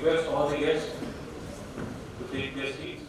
request all the guests to take their seats.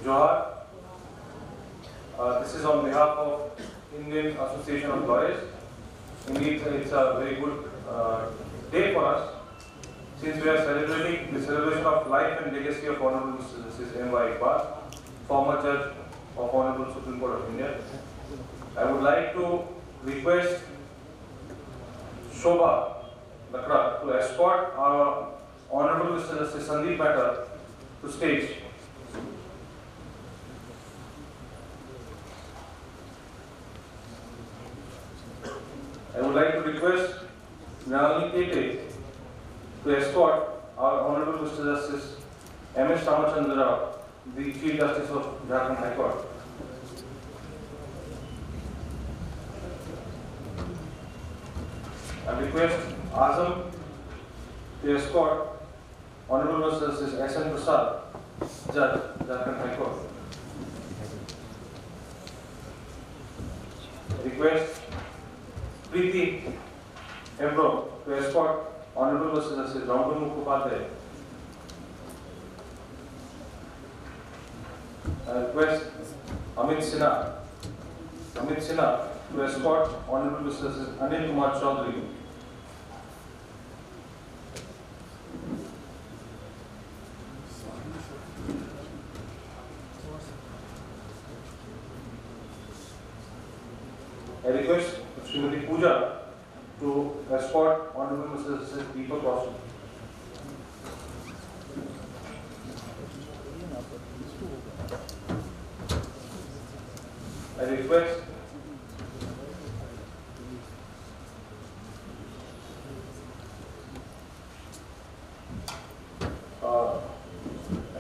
Johar, this is on behalf of Indian Association of Lawyers. Indeed, it's a very good day for us since we are celebrating the celebration of life and legacy of Honorable Mr. Justice M.Y. Eqbal, former judge of Honorable Supreme Court of India. I would like to request Shobha Lakra to escort our Honorable Mr. Justice Sandeep Mehta to stage. I would like to request Nalini Tete to escort our Honorable Mr. Justice M.S. Ramachandra Rao, the Chief Justice of Jharkhand High Court. I request Azam to escort Honorable Mr. Justice S.N. Prasad, Judge, Jharkhand High Court. I request Preeti Embro to escort Honorable Mr. Justice Hon'ble Mukhopadhyay. I request Amit Sinha to escort Honorable Mr. Justice Anil Kumar Chaudhary. I request Srimati Pooja to escort Honorable Mr. Justice Deepak Roshan. I request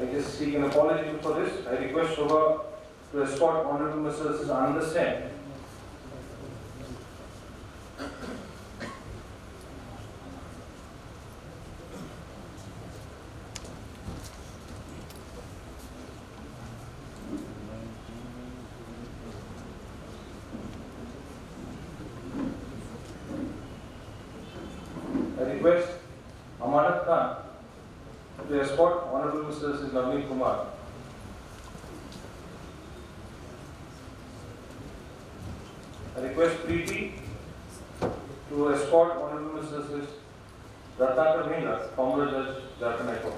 I just seek an apology for this. I request Shobha to escort Honorable Mr. Justice Anand Sen. I request Amanat Khan to escort Honorable Mr. Justice Naveen Kumar. I request Preeti to escort Honorable Mr. Justice Ratnakar Mehra, former Judge, Jharkhand High Court.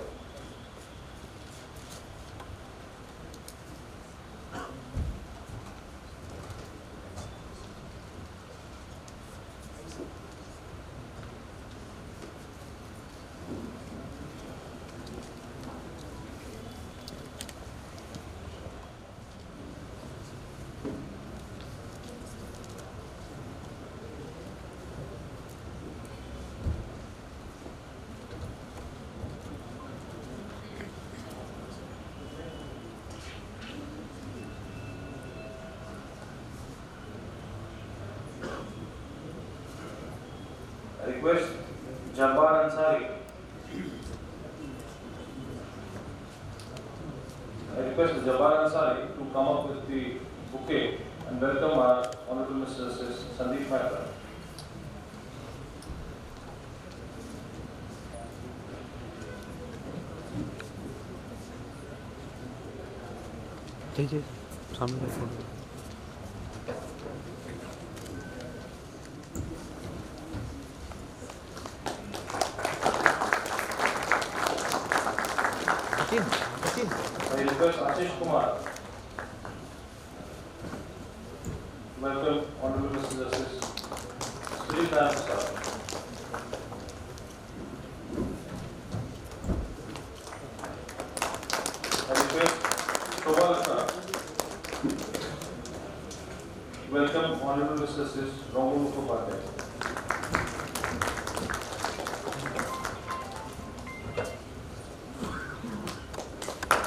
I request Jabbar Ansari. To come up with the bouquet and welcome our Honorable Mr. Justice Sandeep Mehta. जी सामने photo I request Ashish Kumar. welcome Honorable Mr. Justice Sir. I request Eqbal sir. Welcome Honorable Mr. Justice Hon'ble.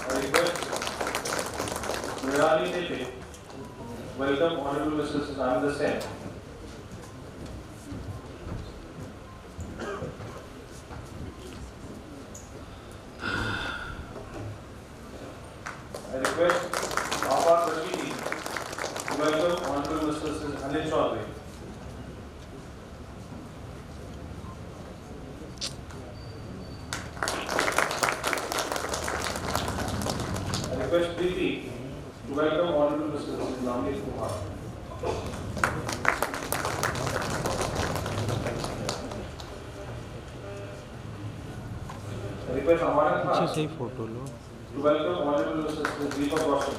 I request welcome Honorable Mr. Hon'ble. I request Ahbab Rashidi to welcome Honorable Mr. Hon'ble. I request Preeti to welcome Honorable Mr. Kumar. I request Amara Khan to welcome Honorable Mr. Deepak Roshan.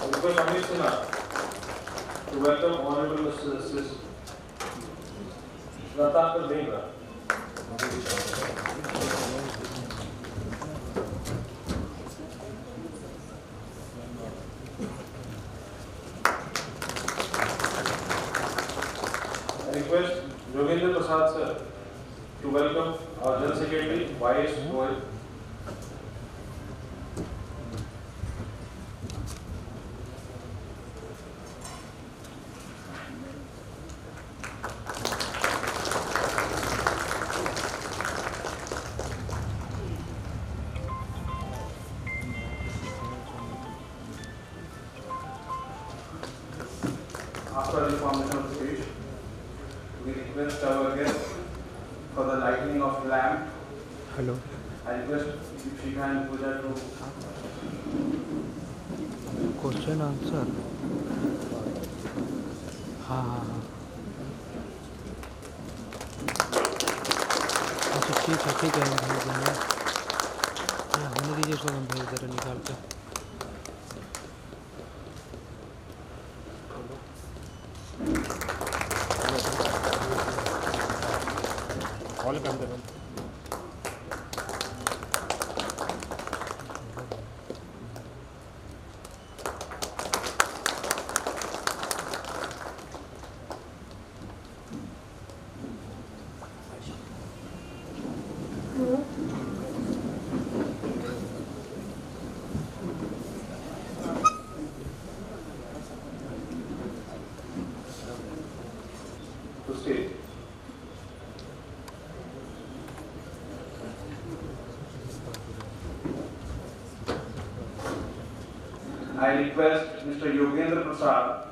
I request Amit Sinha to welcome Honorable Mr. Ratakar Dhengra. I request Yogendra Prasad sir to welcome our General Secretary Y.S. Goel. After the formation of the speech, we request our guest for the lighting of the lamp. Hello. I request if she can puja to Question answer. हाँ अच्छा ठीक है हम भेज देंगे। होने दीजिए इसको, हम भेज दे रहे निकाल के। ऑल कर दे रहे to state. I request Mr. Yogendra Prasad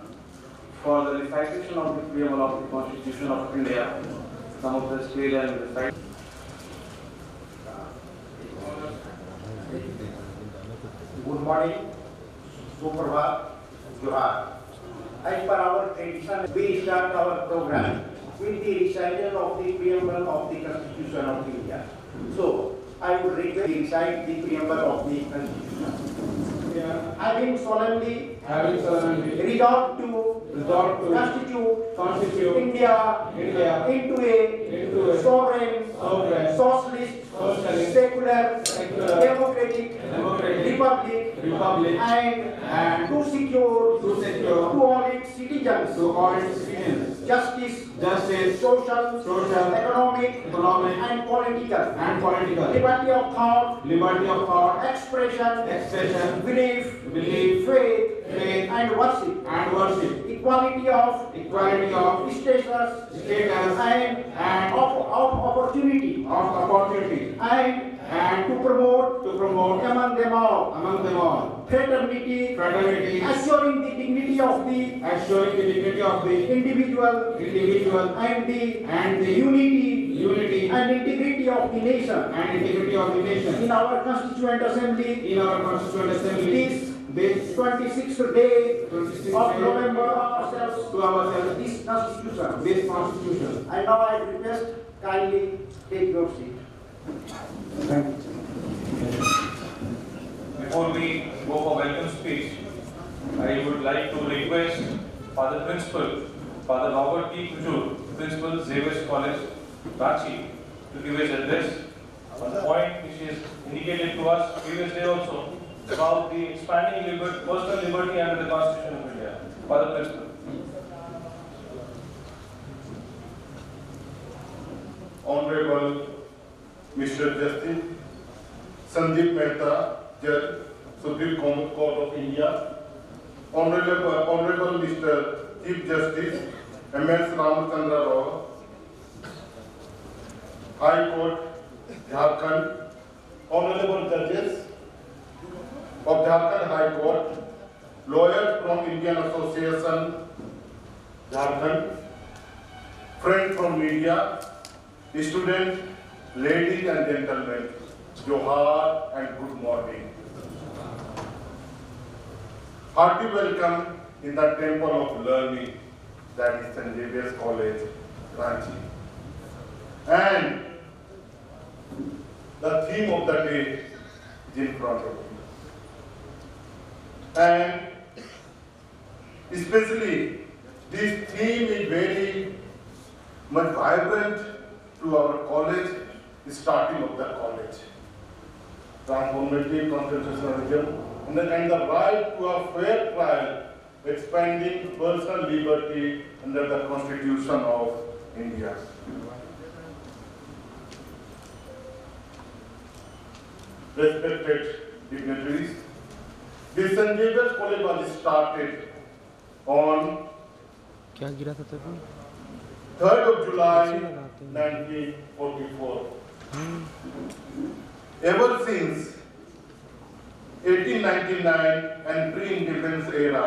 for the recitation of the preamble of the Constitution of India. Some of the state and recite. Good morning, Suprabhat, Johar. As per our tradition, we start our program with the recital of the preamble of the Constitution of India. So, I would request to recite the preamble of the Constitution. Having solemnly resolved to constitute India into a sovereign, socialist, secular, democratic republic, and to secure to all its citizens justice, social, economic, and political liberty of thought, expression, belief, faith, and worship, equality of status, and of opportunity, and to promote among them all fraternity, assuring the dignity of the individual and the unity and integrity of the nation. In our Constituent Assembly, this 26th day of November, ourselves this Constitution. And now I request kindly take your seat. Thank you. Before we go for welcome speech, I would like to request Father Principal, Father Robert T. Kujur, Principal Xavier's College, Ranchi, to give his address on the point which is indicated to us previously also about the expanding personal liberty under the Constitution of India. Father Principal. Honorable Mr. Justice Sandeep Mehta, Judge, Supreme Court of India, Honorable Mr. Chief Justice M.S. Ramachandra Rao, High Court, Jharkhand, Honorable Judges of Jharkhand High Court, lawyers from Indian Association, Jharkhand, friends from media, students, ladies and gentlemen, Johar and good morning. Hearty welcome in the temple of learning, that is St. Xavier's College, Ranchi. And the theme of the day is in front of you. And especially this theme is very much vibrant to our college, the starting of the college. Transformative constitutionalism and the right to a fair trial, expanding personal liberty under the Constitution of India. Respected dignitaries, the St. Xavier's College was started on 3rd of July 1944. Ever since 1899 and pre-independence era,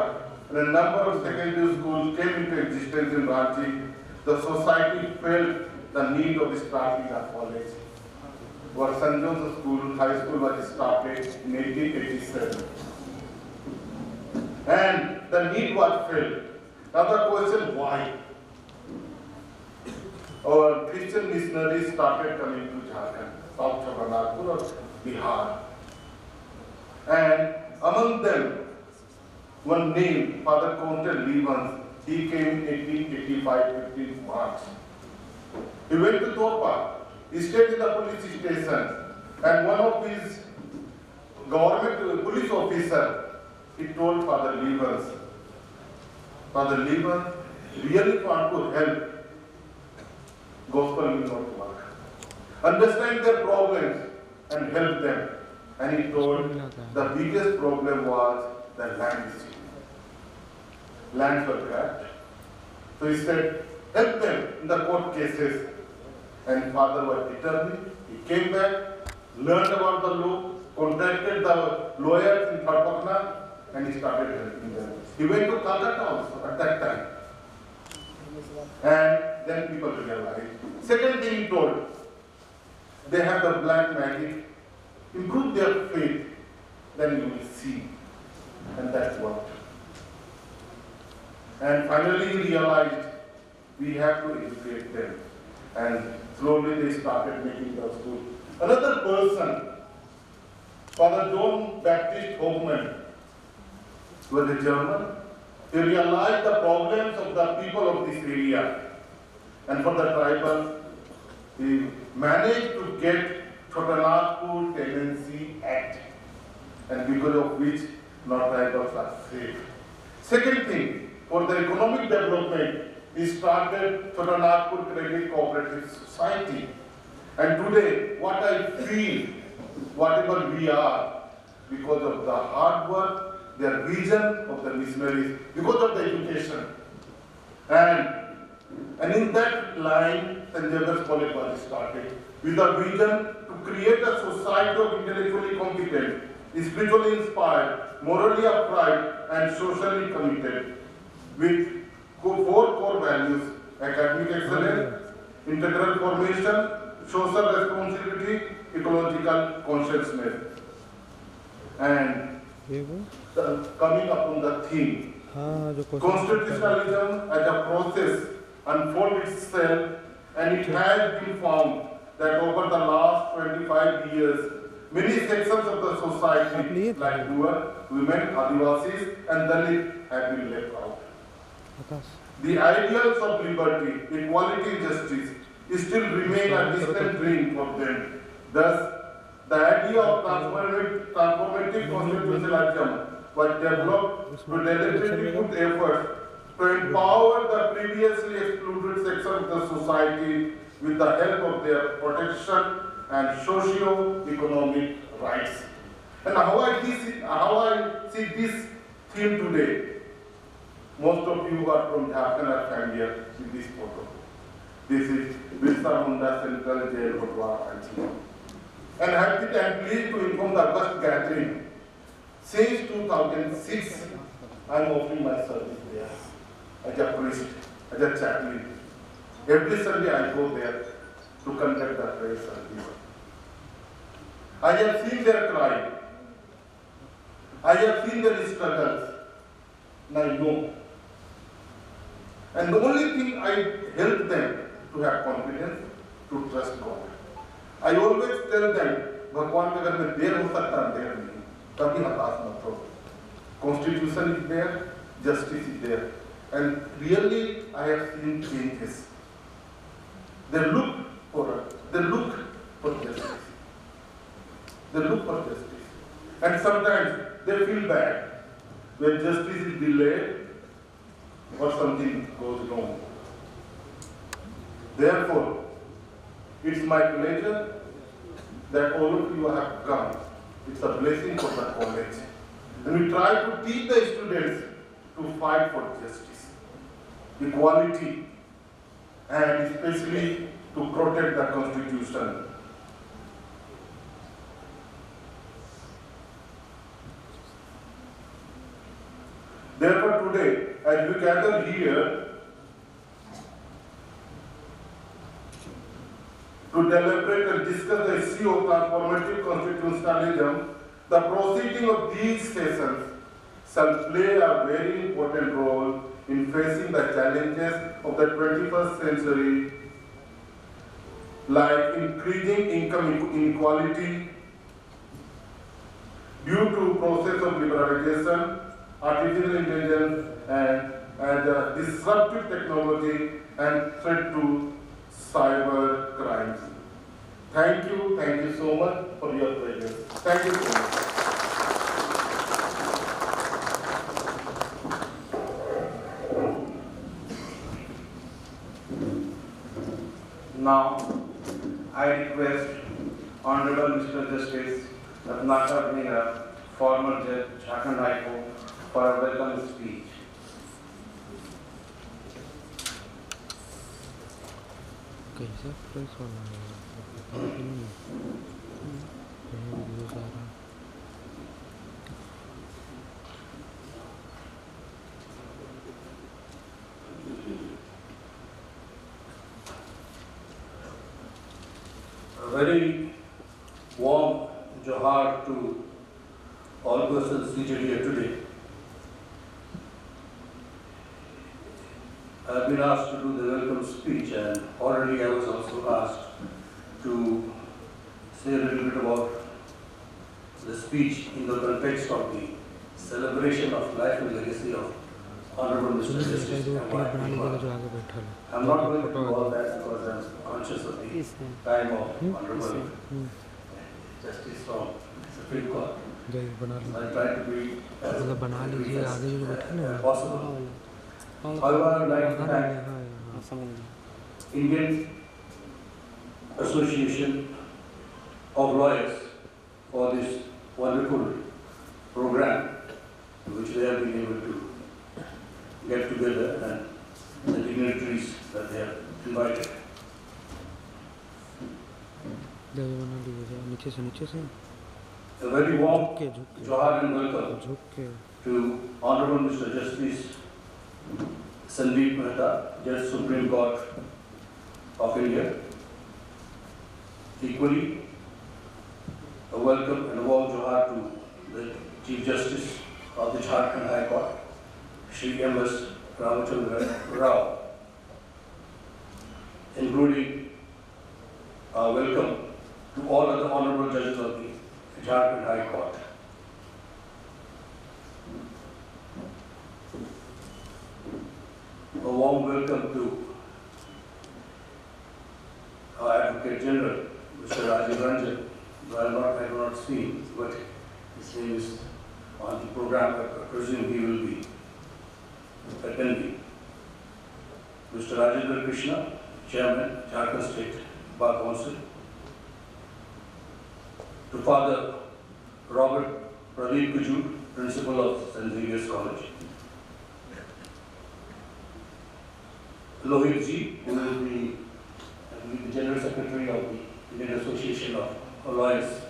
when a number of secondary schools came into existence in Ranchi, the society felt the need of starting a college. Our St. Joseph's School, High School was started in 1887. And the need was felt. Now the question, why? Our Christian missionaries started coming to Jharkhand, South Chhatanagpur or Bihar. And among them, one named Father Conte Levens, he came in 1885, 15 March. He went to Torpa, he stayed in the police station, and one of his government police officer, he told Father Levens, Father Levens, really want to help, gospel will not work. Understand their problems and help them. And he told the biggest problem was the land issue. Lands were grabbed. So he said, help them in the court cases. And Father was determined. He came back, learned about the law, contacted the lawyers in Tharpakna, and he started helping them. He went to Calcutta also at that time. And then people realized. Second thing he told, they have the black magic. Improve their faith, then you will see. And that worked. And finally he realized we have to educate them. And slowly they started making the school. Another person, Father John Baptist Hoffman, was a German. He realized the problems of the people of this area. And for the tribal, he managed to get Chhatanagpur Tenancy Act, and because of which non-tribals are safe. Second thing, for the economic development, he started Chhatanagpur Credit Cooperative Society. And today, what I feel, whatever we are, because of the hard work, their vision of the missionaries, because of the education. And in that line, St. Xavier's College was started with a vision to create a society of intellectually competent, spiritually inspired, morally upright, and socially committed, with 4 core values: academic excellence, integral formation, social responsibility, ecological consciousness. And coming upon the theme, constitutionalism as a process unfolds itself, and it has been found that over the last 25 years, many sections of the society, like poor, women, Adivasis, and Dalit, have been left out. The ideals of liberty, equality, and justice still remain a distant dream for them. Thus, the idea of transformative constitutionalism was developed to deliberately put efforts to empower the previously excluded section of the society with the help of their protection and socio-economic rights. And how I see this theme today, most of you are from Jharkhand are familiar with this photo. This is Birsa Munda Central Jail, Botwa, and I'm pleased to inform the August gathering. Since 2006, I'm offering my service there as a priest, as a chaplain. Every Sunday I go there to conduct the prayer service. I have seen their cry. I have seen their struggles. And I know. And the only thing I help them to have confidence, to trust God. I always tell them, Bhagwan ke ghar mein der ho sakta hai, der nahi. Kabhi hatash mat ho. Constitution is there, justice is there. And really, I have seen changes. They look for justice. They look for justice. And sometimes they feel bad when justice is delayed or something goes wrong. Therefore, it's my pleasure that all of you have come. It's a blessing for the college. And we try to teach the students to fight for justice, equality, and especially to protect the Constitution. Therefore today, as we gather here to deliberate and discuss the issue of transformative constitutionalism, the proceeding of these sessions shall play a very important role in facing the challenges of the 21st century, like increasing income inequality due to process of liberalization, artificial intelligence, and disruptive technology and threat to cyber crimes. Thank you so much for your presence. Thank you so much. Now, I request Honorable Mr. Justice Ratnakar Mehra, former Judge, Jharkhand High Court, for a welcome speech. कैसा press वाला है A very warm johar to all persons seated here today. I have been asked to do the welcome speech, and already I was also asked to say a little bit about the speech in the context of the celebration of life and legacy of Honorable Mr. Justice Eqbal. I'm not going to do all that because I'm conscious of the time of Honorable Justice from Supreme Court. I try to be as brief as possible. However, I would like to thank Indian Association of Lawyers for this wonderful program which they have been able to get together and the dignitaries that they have invited. A very warm johar and welcome to Honorable Mr. Justice Sandeep Mehta, Judge Supreme Court of India. Equally, a welcome and a warm johar to the Chief Justice of the Jharkhand High Court, Shri M.S. Ramachandra Rao, including welcome to all other honorable judges of the Jharkhand High Court. A warm welcome to our Advocate General, Mr. Rajiv Ranjan, who I do not see, but his name is on the program. I presume he will be attending. Mr. Rajendra Krishna, Chairman, Jharkhand State Bar Council. To Father Robert Pradeep Kujur, Principal of St. Xavier's College. Lohit Ji, who will be the General Secretary of the Indian Association of Lawyers,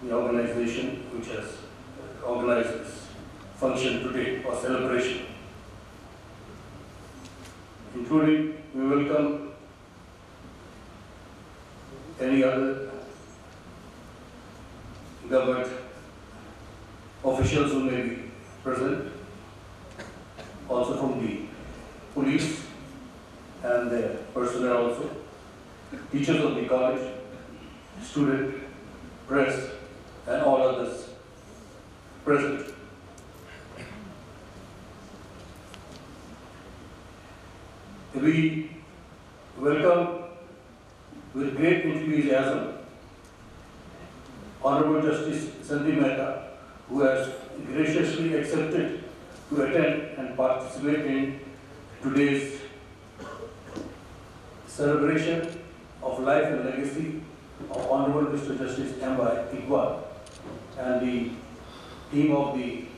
the organization which has organized this function today or celebration. Including, we welcome any other government officials who may be present, also from the police and their personnel also, teachers of the college, student, press, and all others present. We welcome with great enthusiasm Honorable Justice Sandeep Mehta, who has graciously accepted to attend and participate in today's celebration of life and legacy of Honorable Mr. Justice Eqbal, and the theme of today,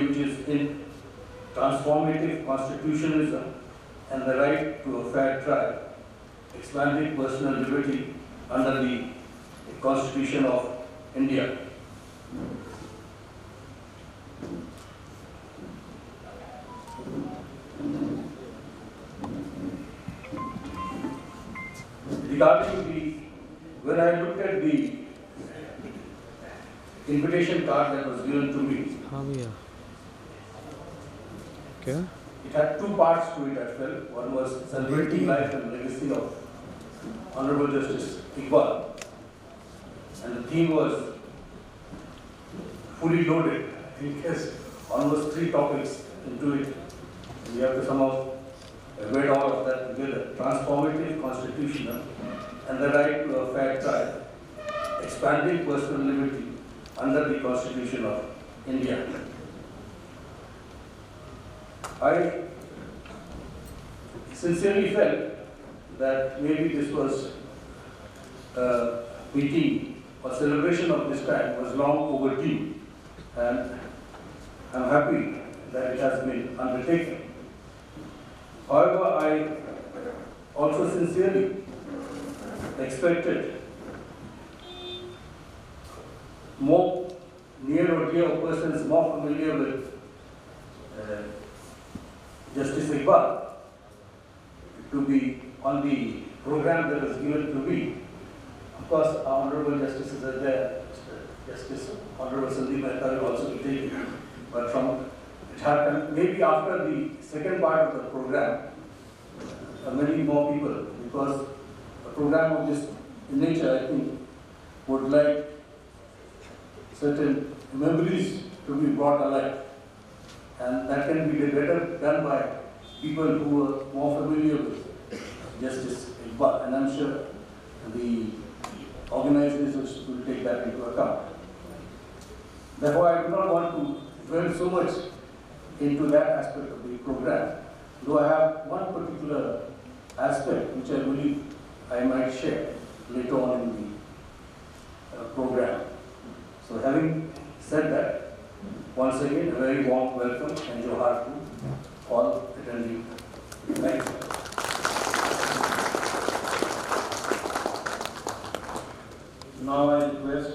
which is in transformative constitutionalism and the right to a fair trial, expanding personal liberty under the Constitution of India. Regarding when I looked at the invitation card that was given to me, Okay. it had two parts to it, I felt. One was celebrating life and legacy of Honorable Justice Eqbal, and the theme was fully loaded. It has almost 3 topics into it. We have to somehow weigh all of that together. Transformative, constitutional, and the right to a fair trial, expanding personal liberty under the Constitution of India. I sincerely felt that maybe this was a meeting or celebration of this time was long overdue, and I'm happy that it has been undertaken. However, I also sincerely expected more near or dear persons more familiar with Justice Eqbal to be on the program that was given to me. Of course, our honorable justices are there. Justice Honorable Sandeep Mehta will also be taken. But from Jharkhand, maybe after the second part of the program, many more people, because a program of this nature, I think, would like certain memories to be brought alive. And that can be better done by people who are more familiar with Justice Eqbal. And I'm sure the organizers will take that into account. Therefore, I do not want to dwell so much into that aspect of the program, though I have one particular aspect which I believe I might share later on in the program. So having said that, once again, a very warm welcome and johar to all attending. Thank you. Now I request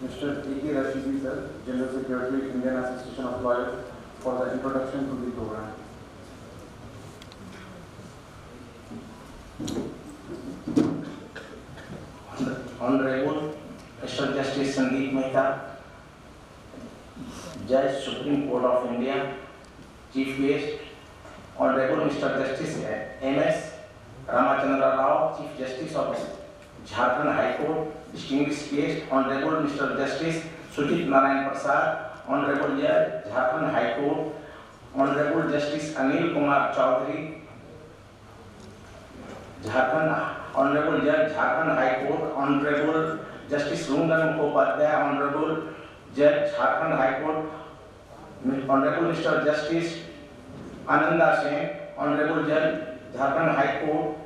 Mr. A.K. Rashidi sir, General Secretary, Indian Association of Lawyers, for the introduction to the program. Honorable Mr. Justice Sandeep Mehta, Judge, Supreme Court of India, Chief Guest, Honorable Mr. Justice M.S. Ramachandra Rao, Chief Justice of Jharkhand High Court, distinguished guest, Honorable Mr. Justice Sujit Narayan Prasad, Honorable Judge, Jharkhand High Court, Honorable Justice Anil Kumar Chaudhary, Honorable Judge, Jharkhand High Court, Honorable Justice Rundan Mukhopadhyay, Honorable Judge, Jharkhand High Court, Honorable Mr. Justice Ananda Singh, Honorable Judge, Jharkhand High Court,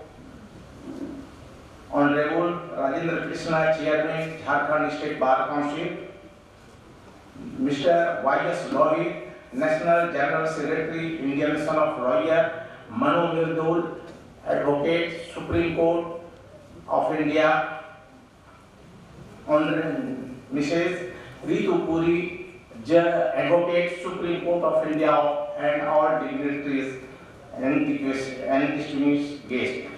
Honorable Rajendra Krishna, Chairman, Jharkhand State Bar Council, Mr. Y.S. Lohit, National General Secretary, Indian Son of Lawyer, Manu Mirdul, Advocate, Supreme Court of India, Honorable Mrs. Ritu Puri, Advocate, Supreme Court of India, and all dignitaries and distinguished guests.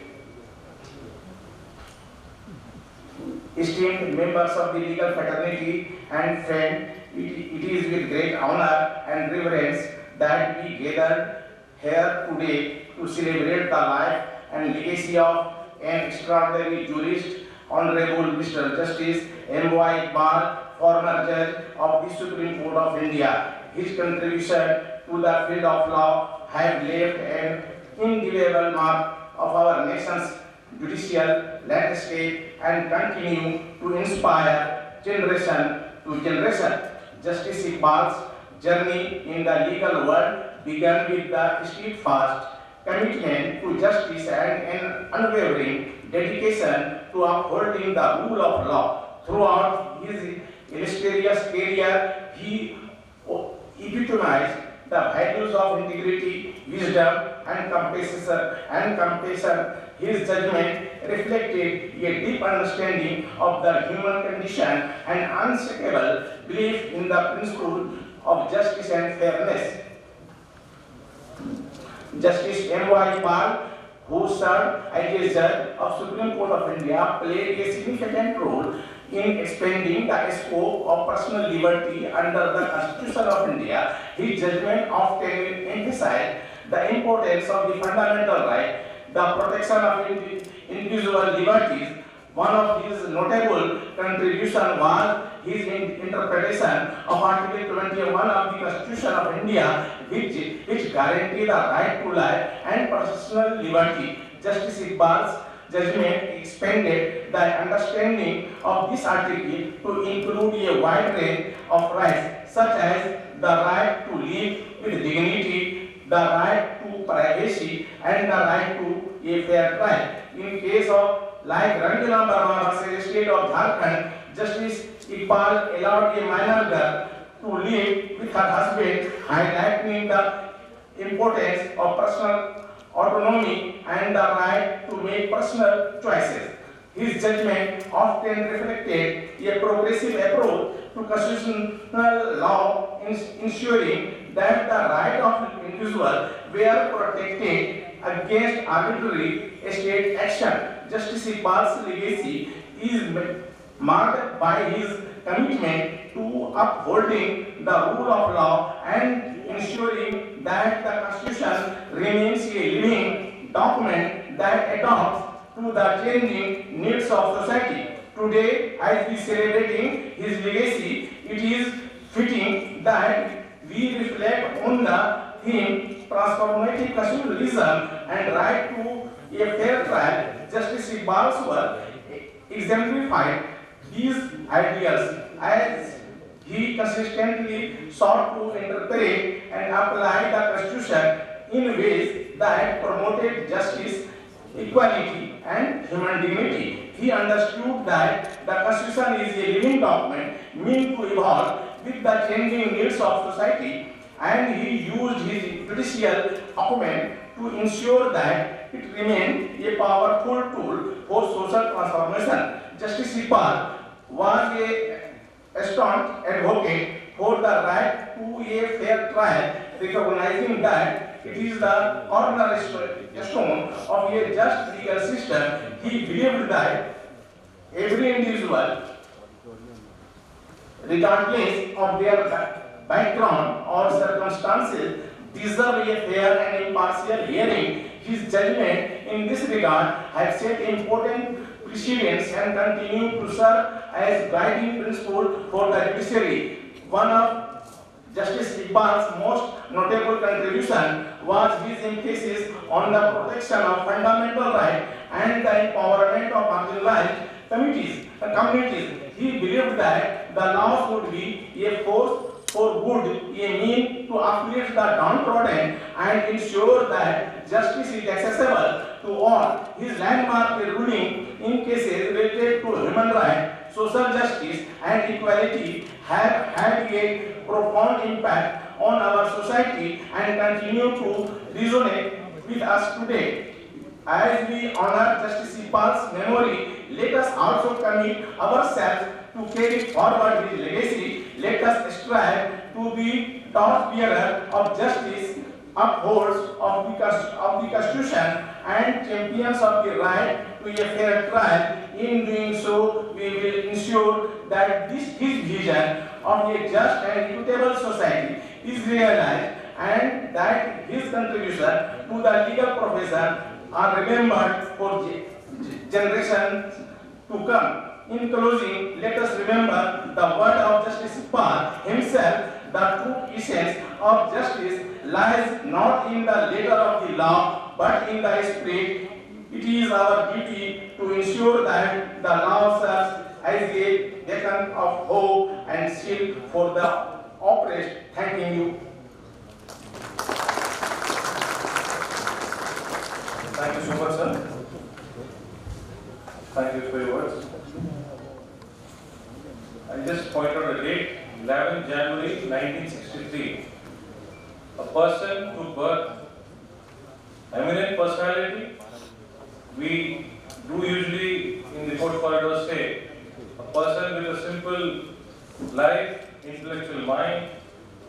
Esteemed members of the legal fraternity and friends, it is with great honor and reverence that we gather here today to celebrate the life and legacy of an extraordinary jurist, Honorable Mr. Justice M.Y. Eqbal, former judge of the Supreme Court of India. His contribution to the field of law have left an indelible mark of our nation's judicial landscape and continue to inspire generation to generation. Justice Eqbal's journey in the legal world began with the steadfast commitment to justice and an unwavering dedication to upholding the rule of law. Throughout his illustrious career, he epitomized the values of integrity, wisdom, and compassion. His judgment reflected a deep understanding of the human condition and unshakable belief in the principle of justice and fairness. Justice M.Y. Eqbal, who served as a judge of Supreme Court of India, played a significant role in expanding the scope of personal liberty under the Constitution of India. His judgment often emphasized the importance of the fundamental right, the protection of individual liberties. One of his notable contributions was his interpretation of Article 21 of the Constitution of India, which guarantees the right to life and personal liberty. Justice Eqbal's judgment expanded the understanding of this article to include a wide range of rights, such as the right to live with dignity, the right to privacy, and the right to a fair trial. In case of like Rangila Barma versus State of Jharkhand, Justice Eqbal allowed a minor girl to live with her husband, highlighting the importance of personal autonomy and the right to make personal choices. His judgment often reflected a progressive approach to constitutional law, ensuring that the rights of individuals were protected against arbitrary state action. Justice Eqbal's legacy is marked by his commitment to upholding the rule of law and ensuring that the Constitution remains a living document that adapts to the changing needs of society. Today, as we celebrating his legacy, it is fitting that we reflect on the theme transformative constitutionalism and right to a fair trial. Justice Eqbal's work exemplified these ideals as he consistently sought to interpret and apply the Constitution in ways that promoted justice, equality, and human dignity. He understood that the Constitution is a living document meant to evolve with the changing needs of society, and he used his judicial acumen to ensure that it remained a powerful tool for social transformation. Justice Eqbal was a staunch advocate for the right to a fair trial, recognizing that it is the cornerstone of a just legal system. He believed that every individual, regardless of their background or circumstances, deserve a fair and impartial hearing. His judgment in this regard has set important precedents and continue to serve as guiding principle for the judiciary. One of Justice Eqbal's most notable contribution was his emphasis on the protection of fundamental rights and the empowerment of marginalized communities. He believed that the laws would be a force for good, a mean to uplift the downtrodden and ensure that justice is accessible to all. His landmark ruling in cases related to human rights, social justice and equality have had a profound impact on our society and continue to resonate with us today. As we honor Justice Eqbal's memory, let us also commit ourselves to carry forward his legacy. Let us strive to be torchbearer of justice, upholds of the Constitution, and champions of the right to a fair trial. In doing so, we will ensure that his vision of a just and equitable society is realized and that his contribution to the legal profession are remembered for generations to come. In closing, let us remember the word of Justice Eqbal himself. The true essence of justice lies not in the letter of the law, but in the spirit. It is our duty to ensure that the law serves as a beacon of hope and shield for the oppressed. Thanking you. Thank you so much, sir. Thank you for your words. I just point out a date, 11 January 1963. A person who birth eminent personality. We do usually in the court corridors say a person with a simple life, intellectual mind,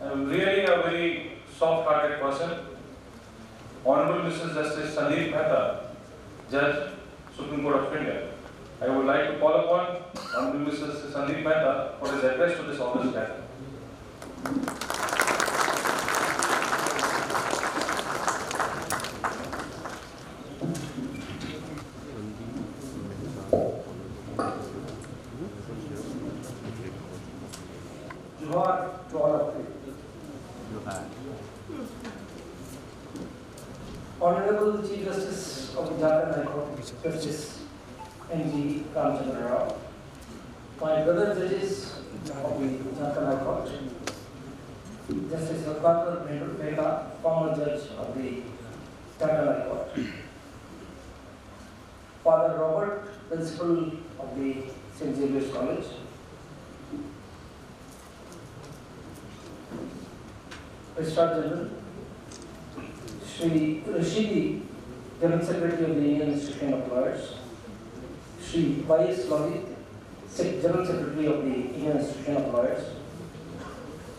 and really a very soft-hearted person. Honorable Mrs. Justice Sandeep Mehta, Judge, Supreme Court of India. I would like to call upon Honorable Mrs. Sandeep Mehta for his address to this august gathering. Johar to all of you. Honorable Chief Justice of the Jharkhand High Court, Justice N.G. Ramchandra Rao, my brother judges of the Jharkhand High Court, Justice Eqbal Mehta, former judge of the Jharkhand High Court, Father Robert, principal of the St. Xavier's College, Registrar General, Shri Rashidi, General Secretary of the Indian Institution of Lawyers, Shri Y.S. Logit, General Secretary of the Indian Institution of Lawyers,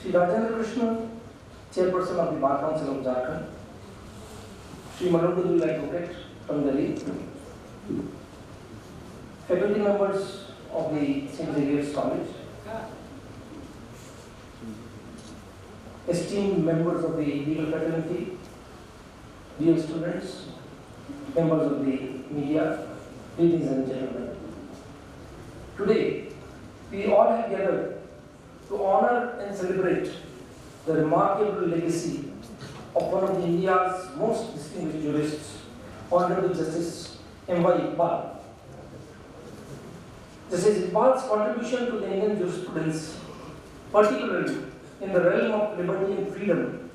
Shri Rajendra Krishna, Chairperson of the Bar Council of Jharkhand, Shri Manojul Advocate from Delhi, faculty members of the St. Xavier's College, esteemed members of the legal fraternity, dear students, members of the media, ladies and gentlemen. Today, we all have gathered to honor and celebrate the remarkable legacy of one of India's most distinguished jurists, Honorable Justice M.Y. Eqbal. Justice Eqbal's contribution to the Indian jurisprudence, particularly in the realm of liberty and freedom,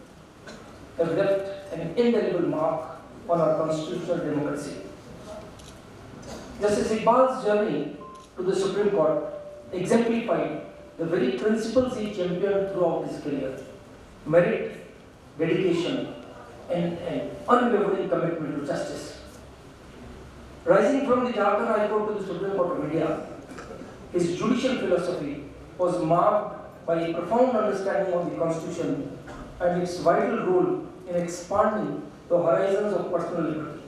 have left an indelible mark on our constitutional democracy. Justice Eqbal's journey to the Supreme Court exemplified the very principles he championed throughout his career: merit, dedication, and an unwavering commitment to justice. Rising from the Jharkhand High Court to the Supreme Court of India, his judicial philosophy was marked by a profound understanding of the Constitution and its vital role in expanding the horizons of personal liberty.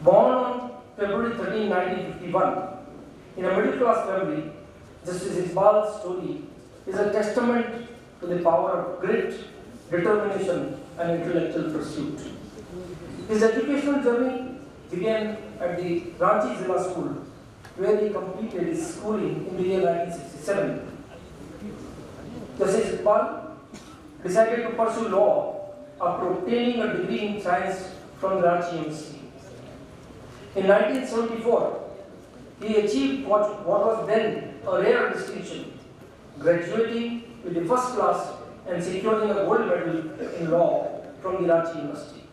Born on February 13, 1951, in a middle-class family, Justice Eqbal's story is a testament to the power of grit, determination, and intellectual pursuit. His educational journey began at the Ranchi Zilla School, where he completed his schooling in the year 1967. Justice Eqbal decided to pursue law after obtaining a degree in science from the Ranchi University. In 1974, he achieved what was then a rare distinction, graduating with the first class and securing a gold medal in law from the Ranchi University.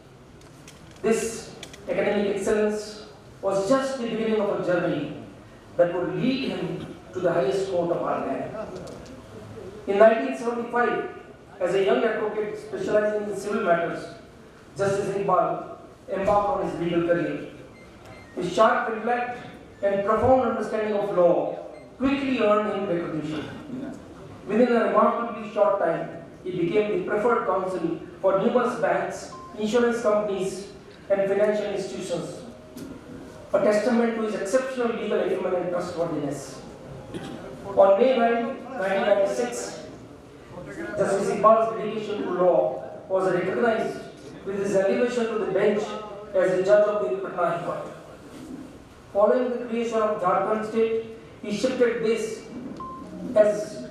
This academic excellence was just the beginning of a journey that would lead him to the highest court of our land. In 1975, as a young advocate specializing in civil matters, Justice Eqbal embarked on his legal career. His sharp intellect and profound understanding of law quickly earned him recognition. Within a remarkably short time, he became the preferred counsel for numerous banks, insurance companies, and financial institutions, a testament to his exceptional legal acumen and trustworthiness. On May 9, 1996, Justice Eqbal's dedication to law was recognized with his elevation to the bench as a judge of the Patna High Court. Following the creation of Jharkhand state, he shifted base as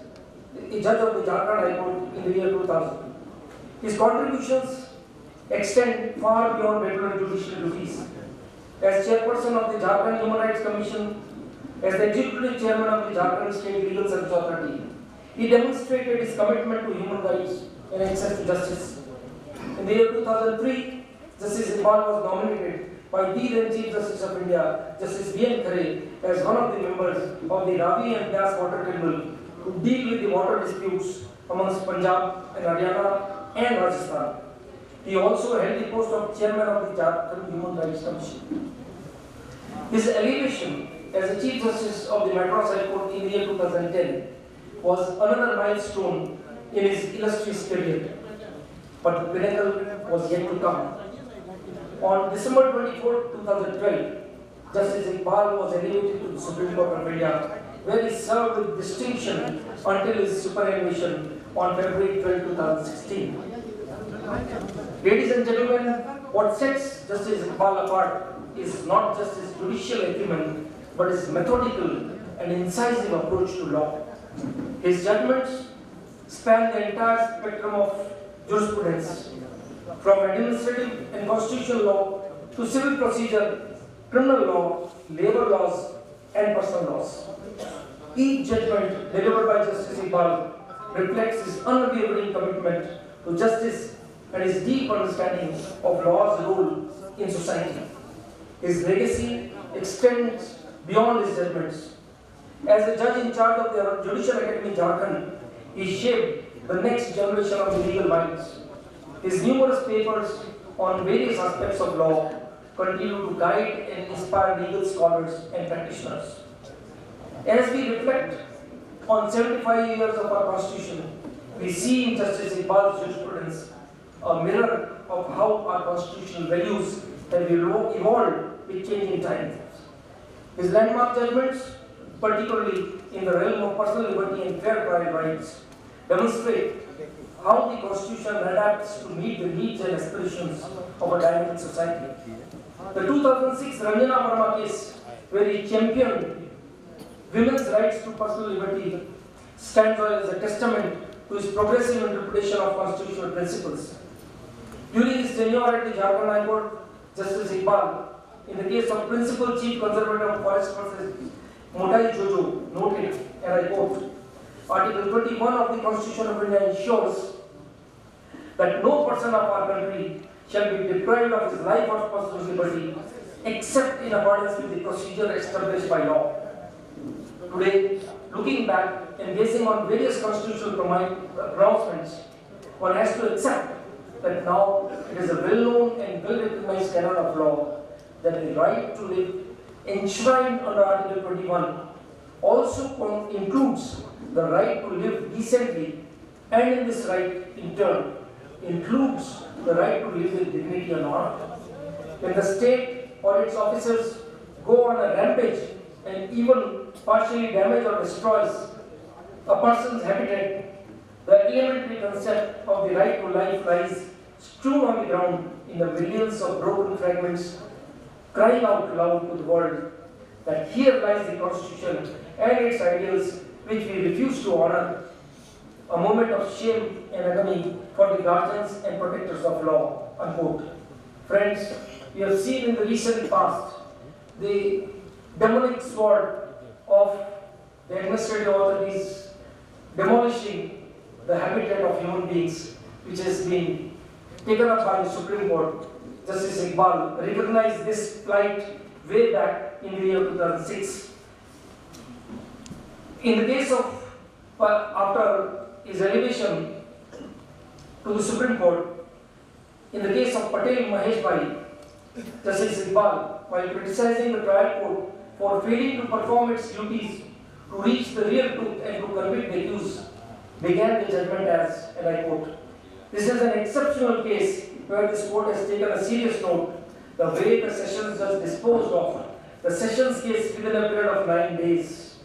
a judge of the Jharkhand High Court in the year 2000. His contributions extend far beyond regular judicial duties. As chairperson of the Jharkhand Human Rights Commission, as the executive chairman of the Jharkhand State Legal Service Authority, he demonstrated his commitment to human rights and access to justice. In the year 2003, Justice Eqbal was nominated by the then Chief Justice of India, Justice B.N. Khare, as one of the members of the Ravi and Vyas Water Tribunal to deal with the water disputes amongst Punjab and Haryana and Rajasthan. He also held the post of chairman of the Jharkhand Human Rights Commission. His elevation as the Chief Justice of the Madras High Court in the year 2010 was another milestone in his illustrious career. But the pinnacle was yet to come. On December 24, 2012, Justice Eqbal was elevated to the Supreme Court of India, where he served with distinction until his superannuation on February 12, 2016. Ladies and gentlemen, what sets Justice Eqbal apart is not just his judicial acumen, but his methodical and incisive approach to law. His judgments span the entire spectrum of jurisprudence, from administrative and constitutional law to civil procedure, criminal law, labor laws, and personal laws. Each judgment delivered by Justice Eqbal reflects his unwavering commitment to justice and his deep understanding of law's role in society. His legacy extends beyond his judgments. As a judge in charge of the Judicial Academy Jharkhand, he shaped the next generation of legal minds. His numerous papers on various aspects of law continue to guide and inspire legal scholars and practitioners. As we reflect on 75 years of our Constitution, we see in Justice Eqbal's jurisprudence a mirror of how our constitutional values have evolved with changing times. His landmark judgments, particularly in the realm of personal liberty and fair trial rights, demonstrate how the Constitution adapts to meet the needs and aspirations of a dynamic society. The 2006 Ranjana Verma case, where he championed women's rights to personal liberty, stands as a testament to his progressive interpretation of constitutional principles. During his tenure at the Jharkhand High Court, Justice Eqbal, in the case of Principal Chief Conservator of Forest versus Motai Jojo, noted, and I quote, Article 21 of the Constitution of India ensures that no person of our country shall be deprived of his life or personal liberty except in accordance with the procedure established by law. Today, looking back and basing on various constitutional pronouncements, one has to accept that now it is a well-known and well-recognized canon of law that the right to live enshrined under Article 21 also includes the right to live decently, and in this right, in turn, includes the right to live with dignity and honor. When the state or its officers go on a rampage and even partially damage or destroys a person's habitat, the elementary concept of the right to life lies strewn on the ground in the millions of broken fragments, crying out loud to the world that here lies the Constitution and its ideals which we refuse to honor, a moment of shame and agony for the guardians and protectors of law, unquote. Friends, we have seen in the recent past the demonic sword of the administrative authorities demolishing the habitat of human beings, which has been taken up by the Supreme Court. Justice Eqbal recognized this plight way back in the year 2006. In the case of, after his elevation to the Supreme Court, in the case of Patel Mahesh Bhai, Justice Eqbal, while criticizing the trial court for failing to perform its duties to reach the real truth and to convict the accused, began the judgment as, and I quote, "This is an exceptional case where this court has taken a serious note the way the sessions judge disposed of the sessions case within a period of 9 days."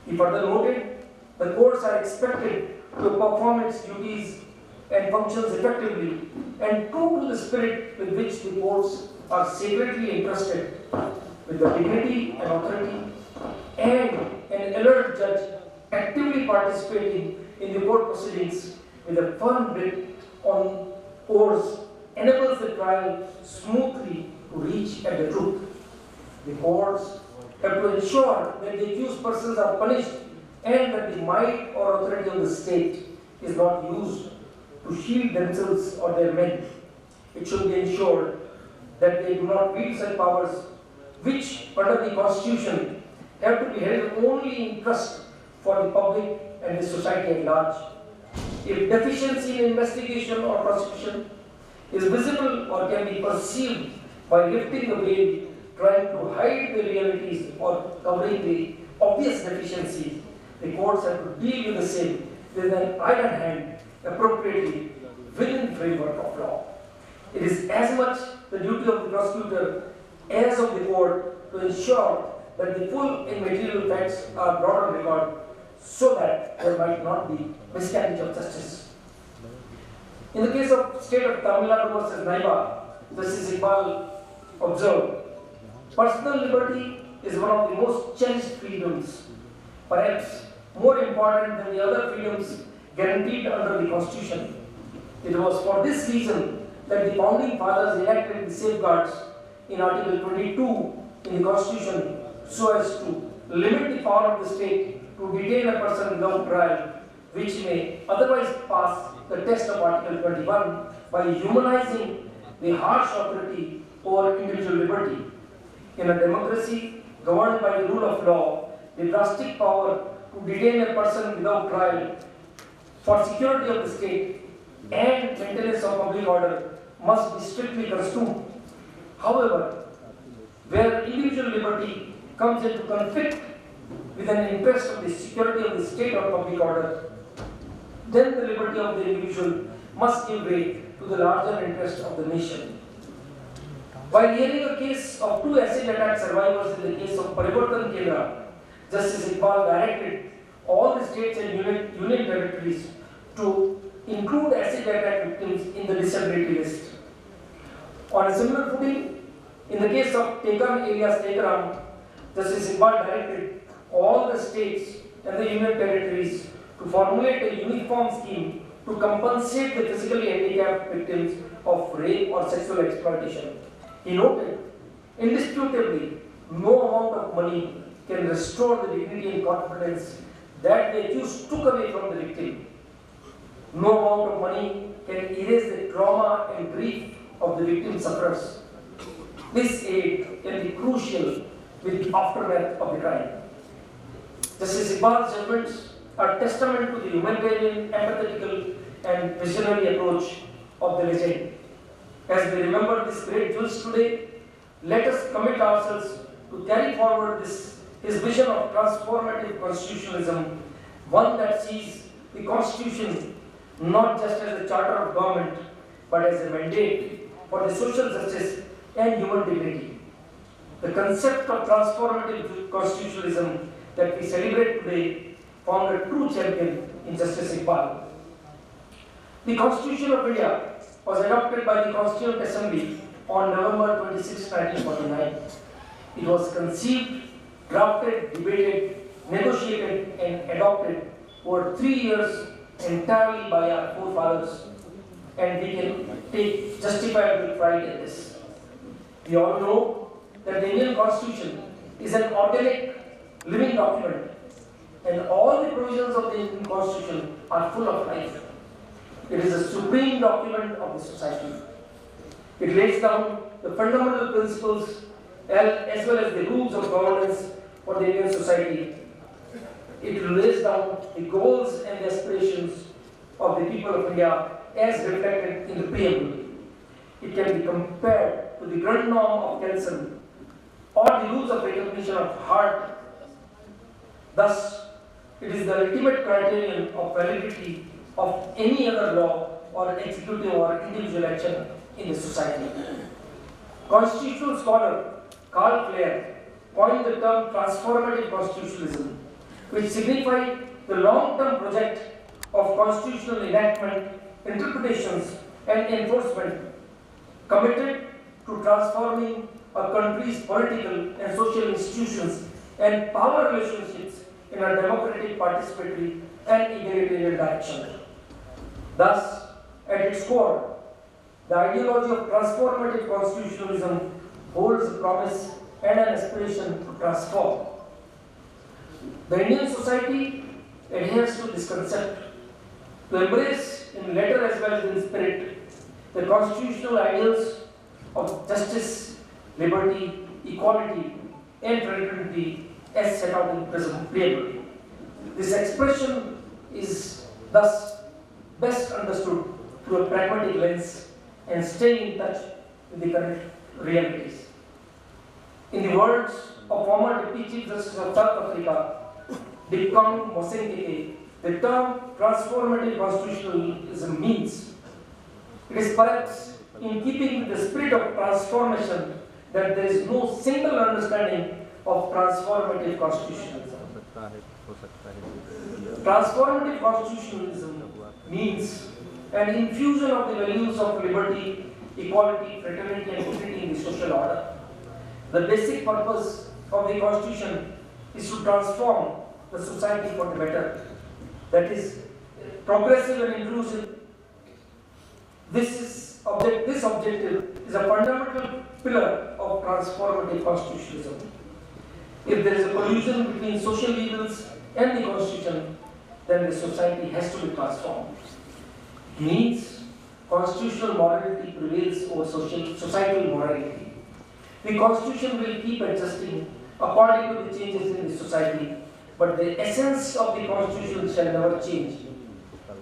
He further noted, the courts are expected to perform its duties and functions effectively and true to the spirit with which the courts are sacredly entrusted, with the dignity and authority, and an alert judge actively participating in the court proceedings with a firm grip on courts enables the trial smoothly to reach at the truth. The courts have to ensure that the accused persons are punished and that the might or authority of the state is not used to shield themselves or their men. It should be ensured that they do not wield such powers which, under the Constitution, have to be held only in trust for the public and the society at large. If deficiency in investigation or prosecution is visible or can be perceived by lifting the veil, trying to hide the realities or covering the obvious deficiencies, the courts have to deal with the same with an iron hand, appropriately within the framework of law. It is as much the duty of the prosecutor as of the court to ensure that the full and material facts are brought on record so that there might not be miscarriage of justice. In the case of state of Tamil Nadu versus Naiva, Justice Eqbal observed, personal liberty is one of the most cherished freedoms, perhaps more important than the other freedoms guaranteed under the Constitution. It was for this reason that the founding fathers enacted the safeguards in Article 22 in the Constitution so as to limit the power of the state to detain a person without trial, which may otherwise pass the test of Article 21 by humanizing the harsh authority over individual liberty. In a democracy governed by the rule of law, the drastic power to detain a person without trial for security of the state and maintenance of public order must be strictly construed. However, where individual liberty comes into conflict with an interest of the security of the state or public order, then the liberty of the individual must give way to the larger interest of the nation. While hearing a case of 2 acid attack survivors in the case of Parivartan Kendra, Justice Eqbal directed all the states and union territories to include acid attack victims in the disability list. On a similar footing, in the case of Tekan alias Tekaram, Justice Eqbal directed all the states and the union territories to formulate a uniform scheme to compensate the physically handicapped victims of rape or sexual exploitation. He noted, indisputably, no amount of money can restore the dignity and confidence that the accused took away from the victim. No amount of money can erase the trauma and grief of the victim sufferers. This aid can be crucial with the aftermath of the crime. Justice Iqbal's judgments are testament to the humanitarian, empathetical, and visionary approach of the legend. As we remember this great jewels today, let us commit ourselves to carry forward his vision of transformative constitutionalism, one that sees the Constitution not just as a charter of government, but as a mandate for the social justice and human dignity. The concept of transformative constitutionalism that we celebrate today found a true champion in Justice Eqbal. The Constitution of India was adopted by the Constituent Assembly on November 26, 1949. It was conceived, drafted, debated, negotiated and adopted over 3 years entirely by our forefathers, and we can take justifiable pride in this. We all know that the Indian Constitution is an organic, living document, and all the provisions of the Indian Constitution are full of life. It is a supreme document of the society. It lays down the fundamental principles as well as the rules of governance for the Indian society. It lays down the goals and the aspirations of the people of India as reflected in the preamble. It can be compared to the grand norm of Kelson or the rules of recognition of heart. Thus, it is the ultimate criterion of validity of any other law or executive or individual action in the society. Constitutional scholar Carl Clare coined the term transformative constitutionalism, which signified the long-term project of constitutional enactment, interpretations and enforcement committed to transforming a country's political and social institutions and power relationships in a democratic, participatory and egalitarian direction. Thus, at its core, the ideology of transformative constitutionalism holds a promise and an aspiration to transform. The Indian society adheres to this concept to embrace in letter as well as in spirit the constitutional ideals of justice, liberty, equality and fraternity as set out in the preamble. This expression is thus best understood through a pragmatic lens and staying in touch with the current realities. In the words of former Deputy Chief Justice of South Africa, Dikong Mosengeke, the term transformative constitutionalism means it is perhaps in keeping with the spirit of transformation that there is no single understanding of transformative constitutionalism. Transformative constitutionalism means an infusion of the values of liberty, equality, fraternity and unity in the social order. The basic purpose of the Constitution is to transform the society for the better. That is progressive and inclusive. This objective is a fundamental pillar of transformative constitutionalism. If there is a collusion between social evils and the Constitution, then the society has to be transformed. It means constitutional morality prevails over societal morality. The Constitution will keep adjusting according to the changes in the society, but the essence of the Constitution shall never change.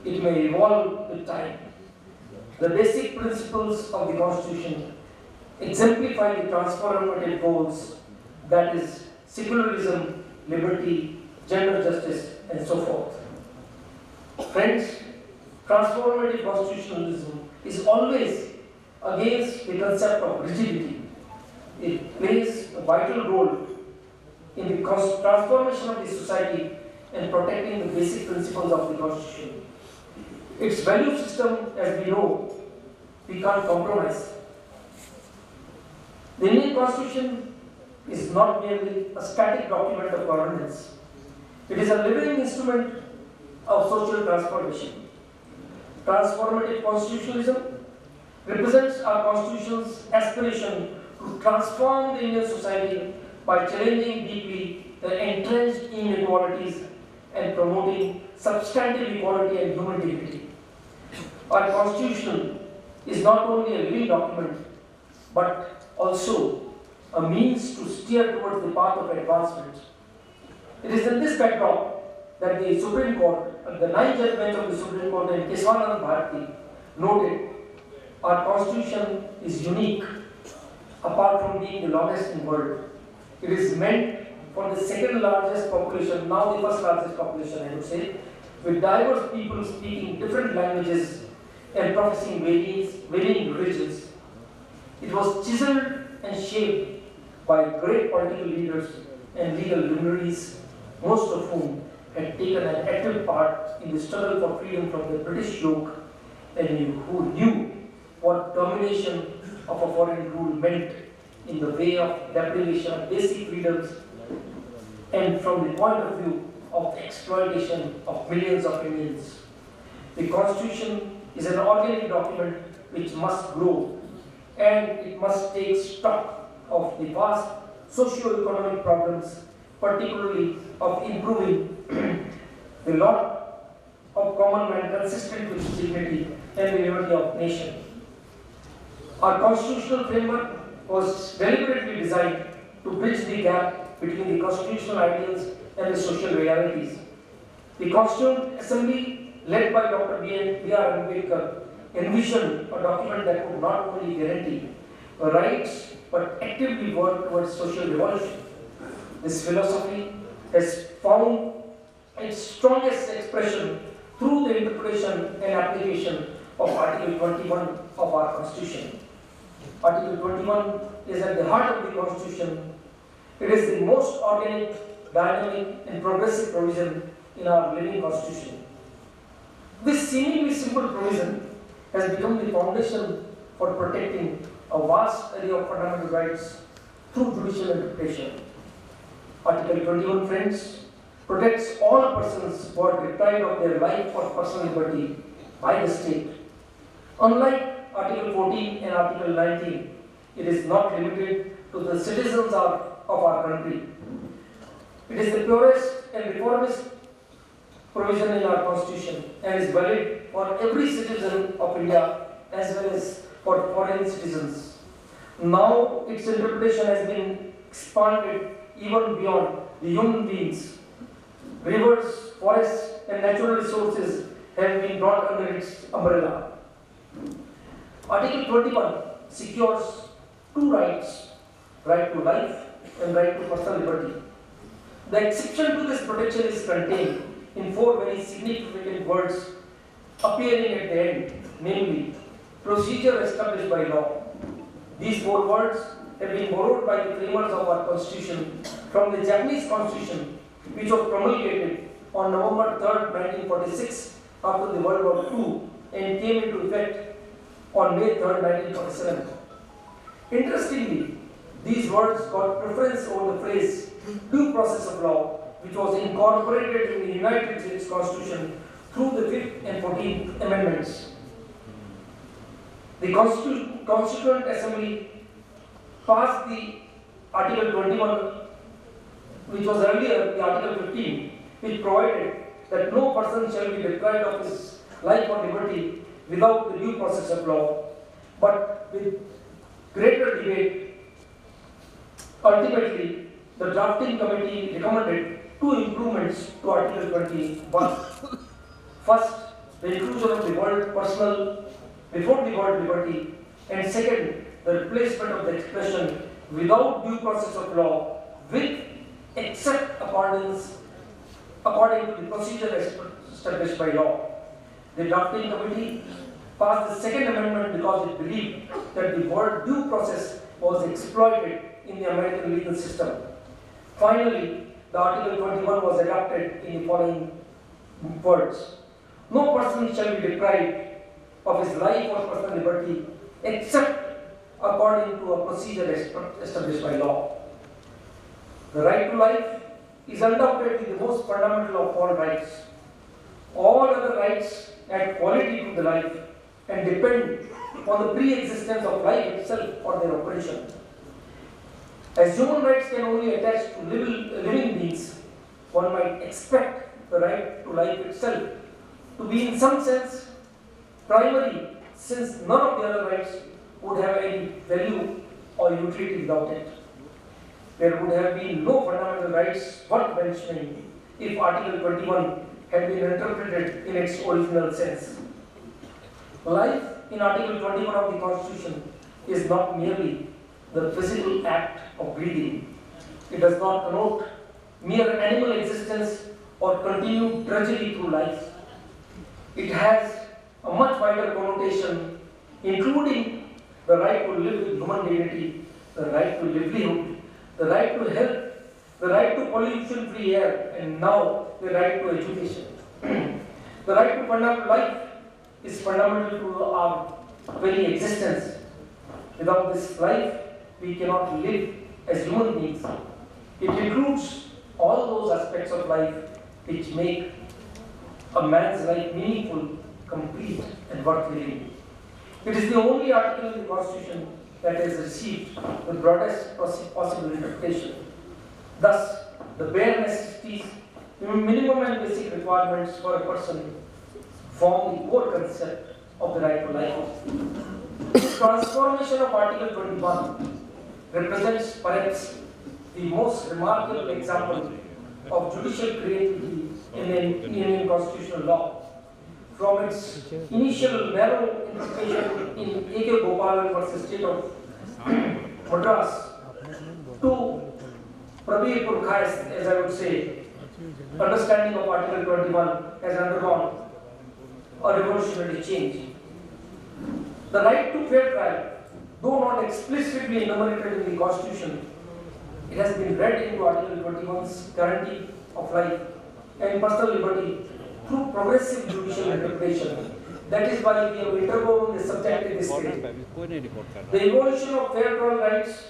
It may evolve with time. The basic principles of the Constitution exemplify the transformative goals, that is, secularism, liberty, gender justice, and so forth. Friends, transformative constitutionalism is always against the concept of rigidity. It plays a vital role in the transformation of the society and protecting the basic principles of the Constitution. Its value system, as we know, we can't compromise. The Indian Constitution is not merely a static document of governance. It is a living instrument of social transformation. Transformative constitutionalism represents our Constitution's aspiration to transform the Indian society by challenging deeply the entrenched inequalities and promoting substantive equality and human dignity. Our Constitution is not only a living document, but also a means to steer towards the path of advancement. It is in this backdrop that the Supreme Court, the 9th judgment of the Supreme Court in Keswanand Bharati, noted our Constitution is unique apart from being the longest in the world. It is meant for the second largest population, now the first largest population I would say, with diverse people speaking different languages and professing varying religions. It was chiseled and shaped by great political leaders and legal luminaries, most of whom had taken an active part in the struggle for freedom from the British yoke and who knew what domination of a foreign rule meant in the way of deprivation of basic freedoms and from the point of view of the exploitation of millions of Indians. The Constitution is an organic document which must grow and it must take stock of the vast socio-economic problems, particularly of improving the lot of common man consistent with dignity and the unity of nation. Our constitutional framework was deliberately designed to bridge the gap between the constitutional ideals and the social realities. The Constituent Assembly, led by Dr. B.R. Ambedkar, envisioned a document that would not only guarantee rights but actively work towards social revolution. This philosophy has found its strongest expression through the interpretation and application of Article 21 of our Constitution. Article 21 is at the heart of the Constitution. It is the most organic, dynamic and progressive provision in our living Constitution. This seemingly simple provision has become the foundation for protecting a vast array of fundamental rights through judicial interpretation. Article 21, friends, protects all persons who are deprived of their life or personal liberty by the state. Unlike Article 14 and Article 19, it is not limited to the citizens of our country. It is the purest and reformist provision in our Constitution and is valid for every citizen of India as well as for foreign citizens. Now its interpretation has been expanded even beyond the human beings. Rivers, forests and natural resources have been brought under its umbrella. Article 21 secures two rights, right to life and right to personal liberty. The exception to this protection is contained in four very significant words appearing at the end, namely, procedure established by law. These four words have been borrowed by the framers of our Constitution from the Japanese Constitution, which was promulgated on November 3, 1946 after the World War II and came into effect on May 3, 1947. Interestingly, these words got preference over the phrase due process of law, which was incorporated in the United States Constitution through the 5th and 14th Amendments. The Constituent Assembly passed the Article 21, which was earlier the Article 15, which provided that no person shall be deprived of his life or liberty without the due process of law. But with greater debate, ultimately, the drafting committee recommended two improvements to Article 21. First, the inclusion of the word personal before the word liberty, and second, the replacement of the expression without due process of law with except according to the procedure established by law. The drafting committee passed the second amendment because it believed that the word due process was exploited in the American legal system. Finally, the Article 21 was adopted in the following words. No person shall be deprived of his life or personal liberty except according to a procedure established by law. The right to life is undoubtedly the most fundamental of all rights. All other rights add quality to the life and depend on the pre-existence of life itself for their operation. As human rights can only attach to living beings, one might expect the right to life itself to be in some sense primary, since none of the other rights would have any value or utility without it. There would have been no fundamental rights worth mentioning if Article 21 had been interpreted in its original sense. Life in Article 21 of the Constitution is not merely the physical act of breathing. It does not connote mere animal existence or continued drudgery through life. It has a much wider connotation, including the right to live with human dignity, the right to livelihood, the right to health, the right to pollution-free air, and now the right to education. The right to fundamental life is fundamental to our very existence. Without this life, we cannot live as human beings. It includes all those aspects of life which make a man's life meaningful, complete, and worth living. It is the only article in the Constitution that has received the broadest possible interpretation. Thus, the bare necessities, minimum and basic requirements for a person form the core concept of the right to life. The transformation of Article 21 represents perhaps the most remarkable example of judicial creativity in Indian constitutional law. From its initial narrow interpretation in Eqbal versus State of Madras to Prabir Purkhais, as I would say, understanding of Article 21 has undergone a revolutionary change. The right to fair trial, though not explicitly enumerated in the Constitution, it has been read into Article 21's guarantee of life and personal liberty through progressive judicial interpretation. That is why we have interwoven the subject in this case. The evolution of fair trial rights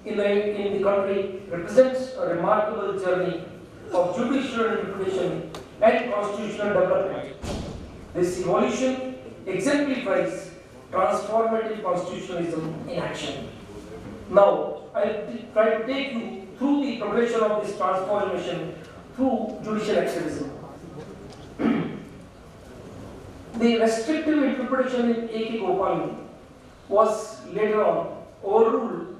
in the country represents a remarkable journey of judicial interpretation and constitutional development. This evolution exemplifies transformative constitutionalism in action. Now, I will try to take you through the progression of this transformation through judicial activism. The restrictive interpretation in A.K. Gopal was later on overruled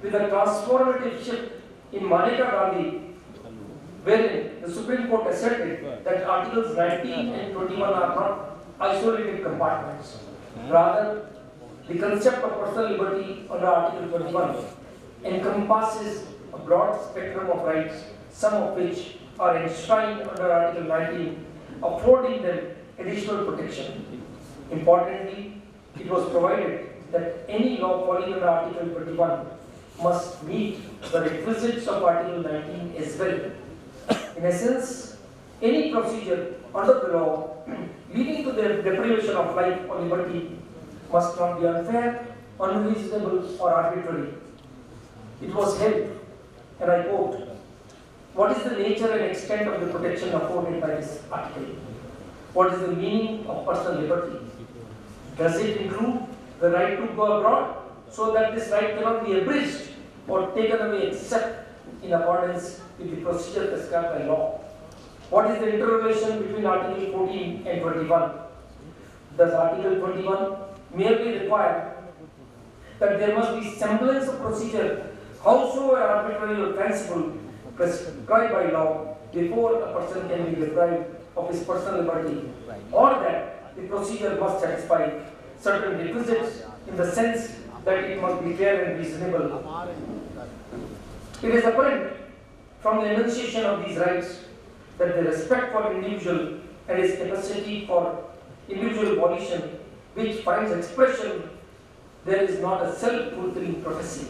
with a transformative shift in Maneka Gandhi, wherein the Supreme Court asserted that Articles 19 and 21 are not isolated compartments. Rather, the concept of personal liberty under Article 21 encompasses a broad spectrum of rights, some of which are enshrined under Article 19, affording them additional protection. Importantly, it was provided that any law falling under Article 21 must meet the requisites of Article 19 as well. In essence, any procedure under the law leading to the deprivation of life or liberty must not be unfair, unreasonable, or arbitrary. It was held, and I quote, "What is the nature and extent of the protection afforded by this article? What is the meaning of personal liberty? Does it include the right to go abroad so that this right cannot be abridged or taken away except in accordance with the procedure prescribed by law? What is the interrelation between Article 14 and 21? Does Article 21 merely require that there must be semblance of procedure, howsoever arbitrary or fanciful, prescribed by law before a person can be deprived of his personal liberty, or that the procedure must satisfy certain requisites in the sense that it must be fair and reasonable?" It is apparent from the enunciation of these rights that the respect for individual and his capacity for individual volition, which finds expression, there is not a self-fulfilling prophecy.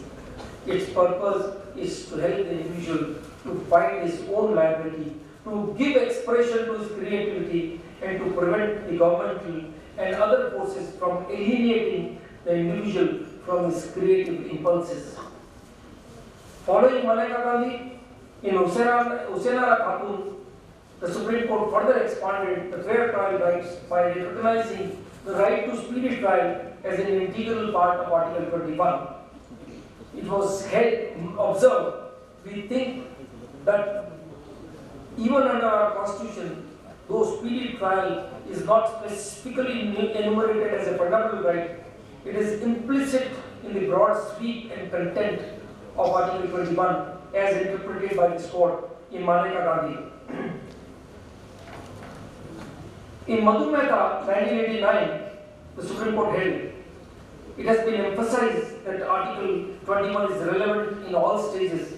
Its purpose is to help the individual to find his own liability, to give expression to his creativity, and to prevent the governmental and other forces from alienating the individual from his creative impulses. Following Maneka Gandhi, in Husainara Khatun, the Supreme Court further expanded the fair trial rights by recognizing the right to speedy trial as an integral part of Article 21. It was observed, we think that even under our Constitution, though speedy trial is not specifically enumerated as a fundamental right, it is implicit in the broad sweep and content of Article 21 as interpreted by this court in Maneka Gandhi. In Madhu Mehta, 1989, the Supreme Court held, it has been emphasized that Article 21 is relevant in all stages.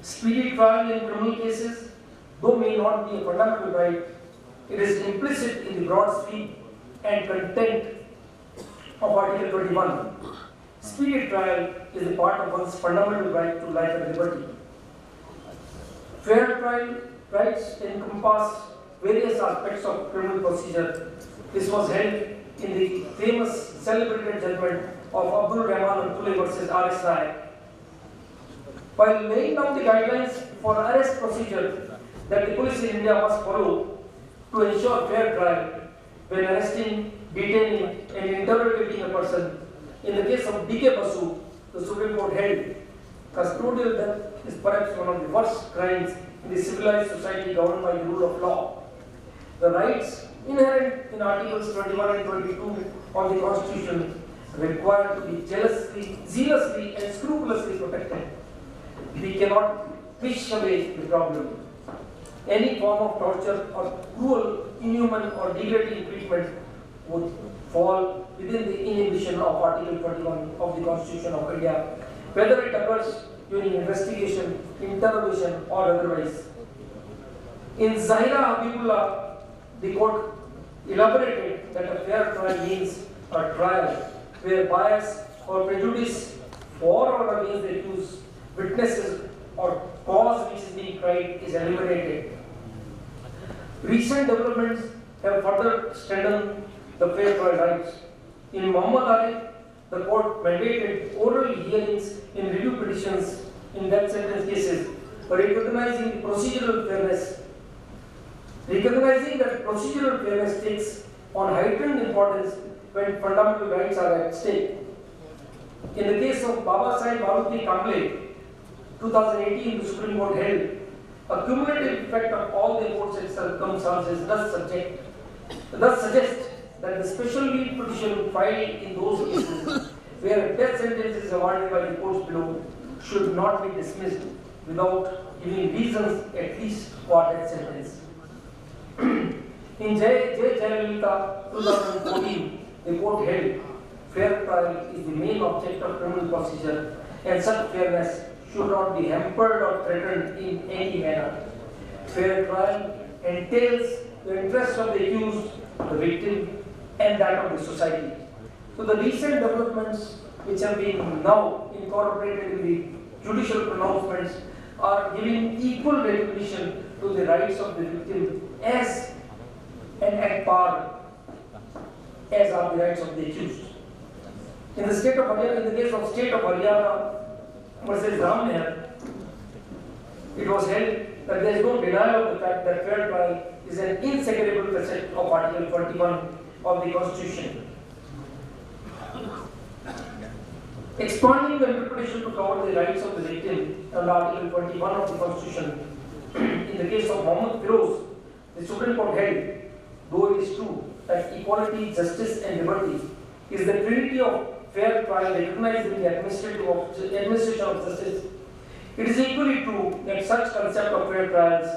Speedy trial in criminal cases, though may not be a fundamental right, it is implicit in the broad sweep and content of Article 21. Speedy trial is a part of one's fundamental right to life and liberty. Fair trial rights encompass various aspects of criminal procedure. This was held in the famous celebrated judgment of Abdul Rahman Abdullah versus R.S. Rai. While laying down the guidelines for arrest procedure that the police in India must follow to ensure fair trial when arresting, detaining and interrogating a person, in the case of D.K. Basu, the Supreme Court held custodial death is perhaps one of the worst crimes in the civilized society governed by the rule of law. The rights inherent in Articles 21 and 22 of the Constitution require to be zealously and scrupulously protected. We cannot wish away the problem. Any form of torture or cruel, inhuman or degrading treatment would fall within the inhibition of Article 21 of the Constitution of India, whether it occurs during investigation, interrogation or otherwise. In Zahira Habibullah, the court elaborated that a fair trial means a trial where bias or prejudice for or against the accused, witnesses or cause which is being tried is eliminated. Recent developments have further strengthened the fair trial rights. In Muhammad Ali, the court mandated oral hearings in review petitions in death sentence cases, recognizing that procedural fairness takes on heightened importance when fundamental rights are at stake. In the case of Baba Sahib Maruti Kamble, 2018, the Supreme Court held a cumulative effect of all the aforesaid circumstances thus suggest that the special leave petition filed in those cases where death sentence is awarded by the courts below should not be dismissed without giving reasons at least for death sentence. In J. Jayalalitha 2014, the court held fair trial is the main object of criminal procedure and such fairness should not be hampered or threatened in any manner. Fair trial entails the interest of the accused, the victim, and that of the society. So the recent developments which have been now incorporated in the judicial pronouncements are giving equal recognition to the rights of the victim as and at par as are the rights of the accused. In the case of state of Haryana versus Ramnair, it was held that there is no denial of the fact that fair trial is an inseparable facet of Article 21 of the Constitution. Expanding the interpretation to cover the rights of the victim under Article 21 of the Constitution, in the case of Mohammed Firoz, the Supreme Court held, though it is true that equality, justice and liberty is the trinity of fair trial recognized in the administration of justice, it is equally true that such concept of fair trials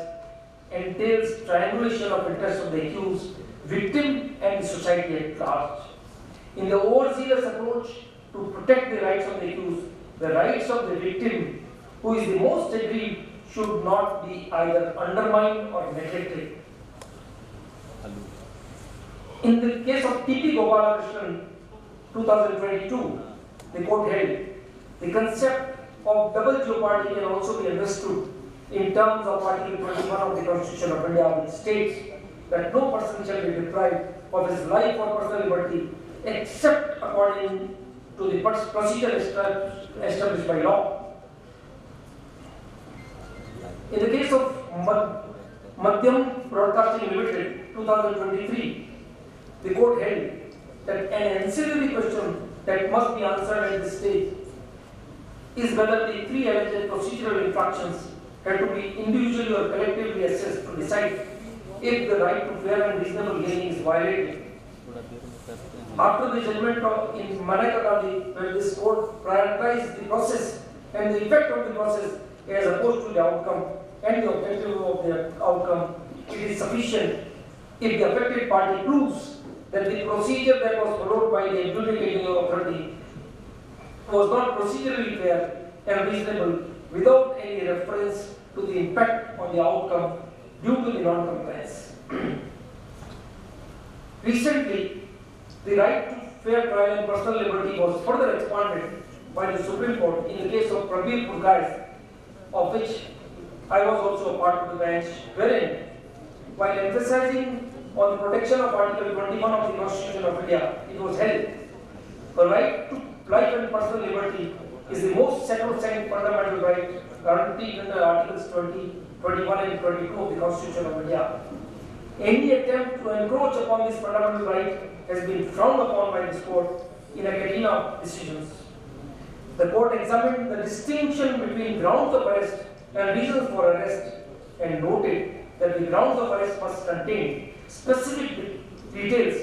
entails triangulation of interests of the accused, victim and the society at large. In the overzealous approach to protect the rights of the accused, the rights of the victim, who is the most aggrieved, should not be either undermined or neglected. In the case of T.P. Gopalakrishnan, 2022, the court held the concept of double jeopardy can also be understood in terms of Article 21 of the Constitution of India, which states that no person shall be deprived of his life or personal liberty except according to the procedure established by law. In the case of Madhyam Broadcasting Limited, 2023, the court held that an ancillary question that must be answered at this stage is whether the three alleged procedural infractions have to be individually or collectively assessed to decide if the right to fair and reasonable hearing is violated. After the judgment in Maneka Gandhi, where this court prioritized the process and the effect of the process as opposed to the outcome and the objective of the outcome, it is sufficient if the affected party proves that the procedure that was followed by the adjudicating authority was not procedurally fair and reasonable without any reference to the impact on the outcome due to the non-compliance. Recently, the right to fair trial and personal liberty was further expanded by the Supreme Court in the case of Prabir Purkais, of which I was also a part of the bench, wherein, while emphasizing on the protection of Article 21 of the Constitution of India, it was held The right to life and personal liberty is the most sacrosanct fundamental right guaranteed under Articles 20, 21 and 22 of the Constitution of India. Any attempt to encroach upon this fundamental right has been frowned upon by this court in a catena of decisions. The court examined the distinction between grounds of arrest and reasons for arrest and noted that the grounds of arrest must contain specific details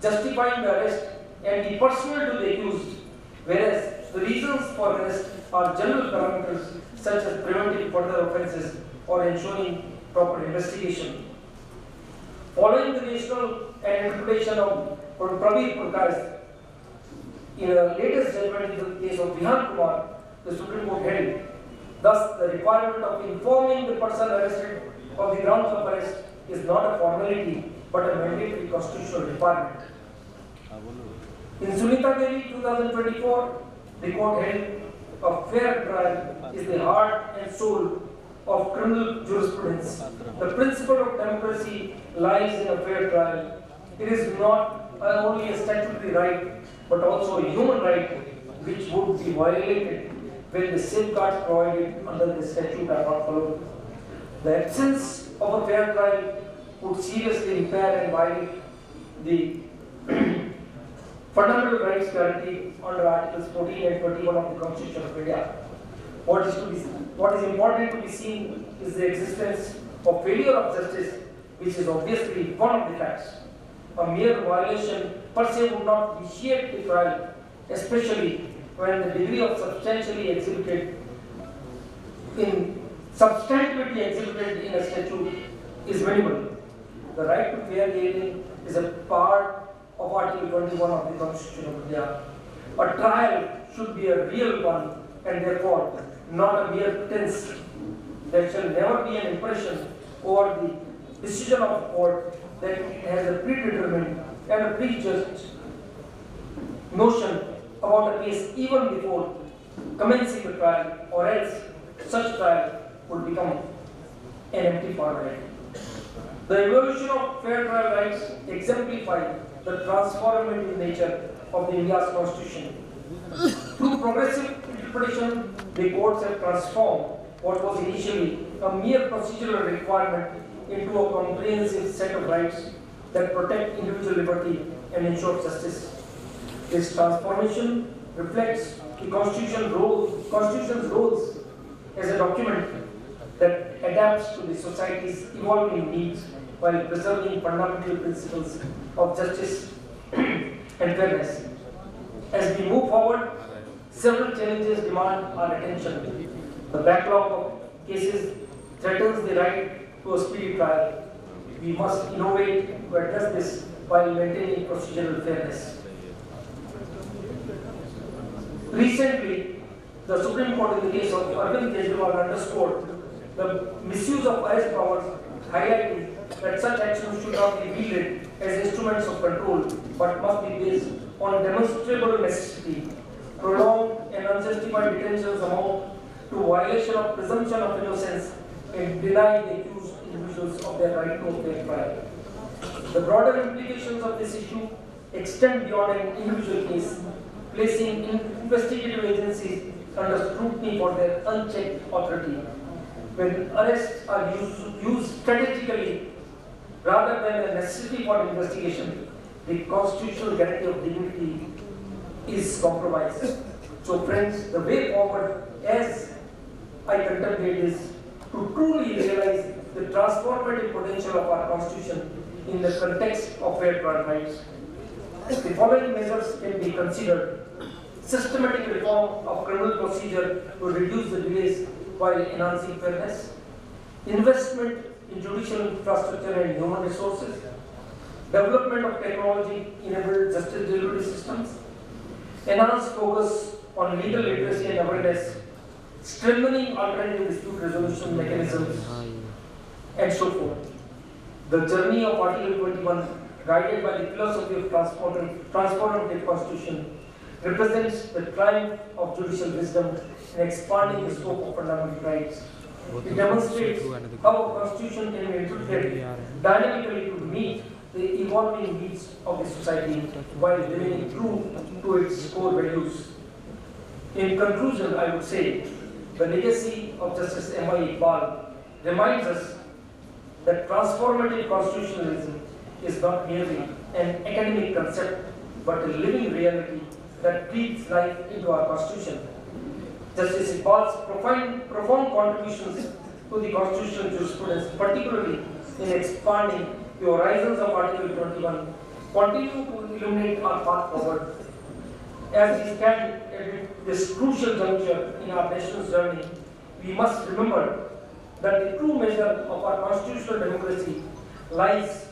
justifying the arrest and be personal to the accused, whereas the reasons for arrest are general parameters such as preventing further offences or ensuring proper investigation. Following the rationale and interpretation of Prabir Purkais, in a latest judgment in the case of Vihan Kumar, the Supreme Court held, thus the requirement of informing the person arrested of the grounds of arrest is not a formality but a mandatory constitutional requirement. In Sunita Devi 2024, the court held a fair trial is the heart and soul of criminal jurisprudence. The principle of democracy lies in a fair trial. It is not only a statutory right but also a human right which would be violated when the safeguards provided under the statute are not followed. The absence of a fair trial would seriously impair and violate the fundamental rights guaranteed under Articles 14 and 21 of the Constitution of India. What is important to be seen is the existence of failure of justice, which is obviously one of the facts. A mere violation per se would not vitiate the trial, especially when the degree of substantivity exhibited in a statute is minimal. The right to fair hearing is a part of Article 21 of the Constitution of India. A trial should be a real one and therefore not a mere pretense. There shall never be an impression over the decision of the court that it has a predetermined and a prejudged notion about a case even before commencing the trial, or else such trial would become an empty formality. The evolution of fair trial rights exemplify the transformative nature of the India's constitution. Through progressive interpretation, the courts have transformed what was initially a mere procedural requirement into a comprehensive set of rights that protect individual liberty and ensure justice. This transformation reflects the Constitution's roles as a document that adapts to the society's evolving needs while preserving fundamental principles of justice and fairness. As we move forward, several challenges demand our attention. The backlog of cases threatens the right to a speedy trial. We must innovate to address this while maintaining procedural fairness. Recently, the Supreme Court in the case of Arvind Kejriwal underscored the misuse of arrest powers, highlighting that such actions should not be wielded as instruments of control but must be based on demonstrable necessity. Prolonged and unjustified detentions amount to violation of presumption of innocence and deny the accused individuals of their right to a fair trial. The broader implications of this issue extend beyond an individual case, placing investigative agencies under scrutiny for their unchecked authority. When arrests are used strategically rather than a necessity for investigation, the constitutional guarantee of dignity is compromised. So friends, the way forward, as I contemplate, is to truly realize the transformative potential of our constitution in the context of fair trial rights. The following measures can be considered: systematic reform of criminal procedure to reduce the delays while enhancing fairness, investment in judicial infrastructure and human resources, development of technology-enabled justice delivery systems, enhanced focus on legal literacy and awareness, strengthening alternative dispute resolution mechanisms, and so forth. The journey of Article 21, guided by the philosophy of transformative constitution, represents the triumph of judicial wisdom in expanding the scope of fundamental rights. It demonstrates how a constitution can be interpreted dynamically to meet the evolving needs of the society while remaining true to its core values. In conclusion, I would say the legacy of Justice M.I. Eqbal reminds us that transformative constitutionalism is not merely an academic concept but a living reality that breathes life into our constitution. Justice Eqbal's profound contributions to the constitutional jurisprudence, particularly in expanding the horizons of Article 21, continue to illuminate our path forward. As we stand at this crucial juncture in our nation's journey, we must remember that the true measure of our constitutional democracy lies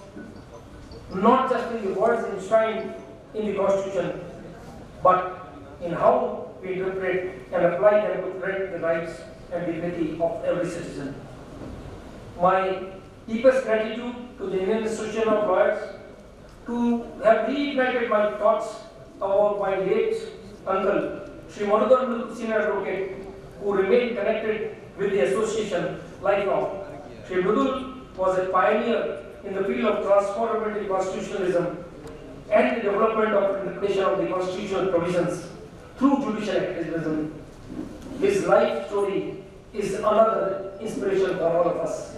not just in the words enshrined in the Constitution, but in how we interpret and apply and protect the rights and dignity of every citizen. My deepest gratitude to the Indian Association of Lawyers to have reignited my thoughts about my late uncle, Sri Madhukar, senior advocate, who remained connected with the association lifelong. Sri Madhukar was a pioneer in the field of transformative constitutionalism and the development of interpretation of the constitutional provisions through judicial activism. His life story is another inspiration for all of us.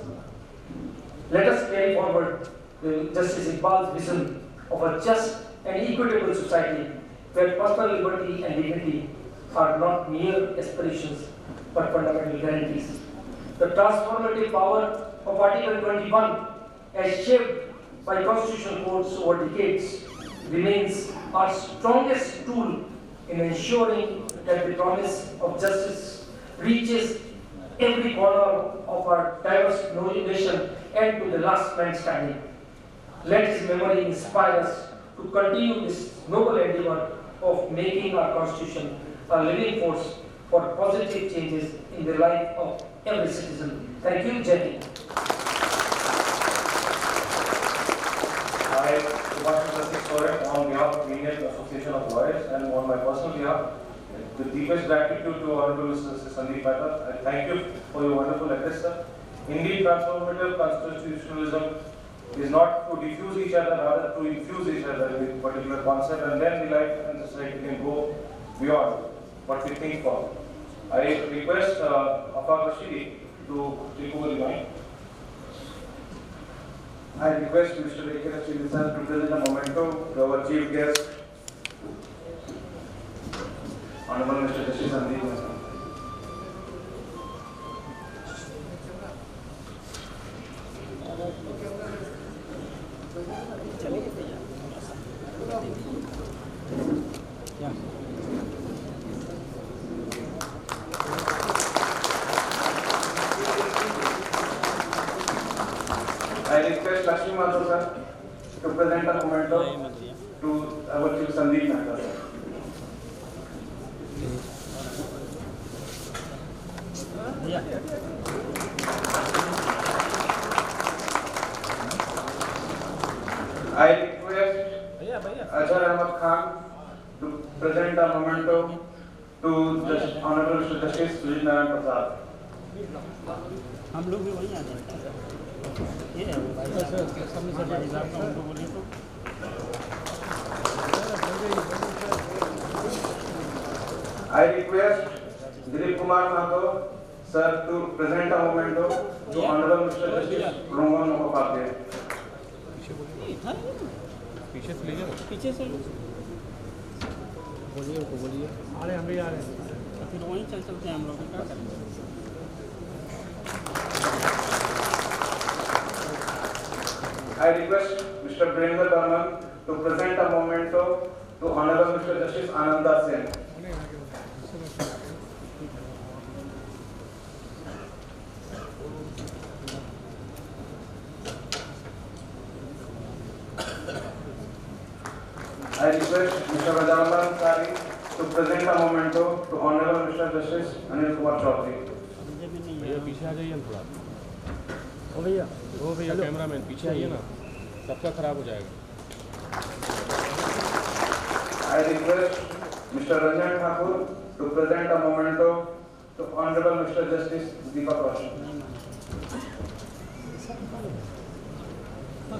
Let us carry forward Justice Eqbal's vision of a just and equitable society where personal liberty and dignity are not mere aspirations but fundamental guarantees. The transformative power of Article 21, as shaped by constitutional courts over decades, remains our strongest tool in ensuring that the promise of justice reaches every corner of our diverse nation and to the last man standing. Let his memory inspire us to continue this noble endeavor of making our Constitution a living force for positive changes in the life of every citizen. Thank you, Jai Hind. I, Subhash Chandra Soren, on behalf of the Indian Association of Lawyers and on my personal behalf, with deepest gratitude to Hon'ble Mr. Sandeep Mehta. I thank you for your wonderful address, sir. Indeed, transformative constitutionalism is not to diffuse each other, rather to infuse each other with particular concept, and then the life and society can go beyond what we think for. I request Afaq Rashidi to take over the line. I request Mr. Eqbal to present a memento to our chief guest, Honorable Mr. Justice Sandeep Mehta. I request Lakshmi Madhav sir to present a memento to our chief Sandeep Mehta sir. I request Azhar Ahmad Khan to present a memento to Honorable Mr. Justice Sujit Narayan Prasad. हम लोग भी वहीं आ जाएंगे ये है वो भाई सामने से भाई साहब का उनको बोलिए तो I request Dilip Kumar Mahato sir to present a memento to Honorable Mr. Justice Roman Mukhopadhyay. पीछे से ले जाओ पीछे से बोलिए उनको बोलिए अरे हम भी आ रहे हैं फिर वहीं चल चलते हैं हम लोग क्या करेंगे I request Mr. Brenda Burman to present a memento to Honorable Mr. Justice Ananda Sen. I request Mr. Rajavan Sari to present a memento to Honorable Mr. Justice Anil Kumar Chaudhary. भैया पीछे आ जाइए थोड़ा ओ भैया cameraman पीछे आइए ना सबका खराब हो जाएगा I request Mr. Ranjan Thakur to present a memento to Honorable Mr. Justice Deepak Roshan. I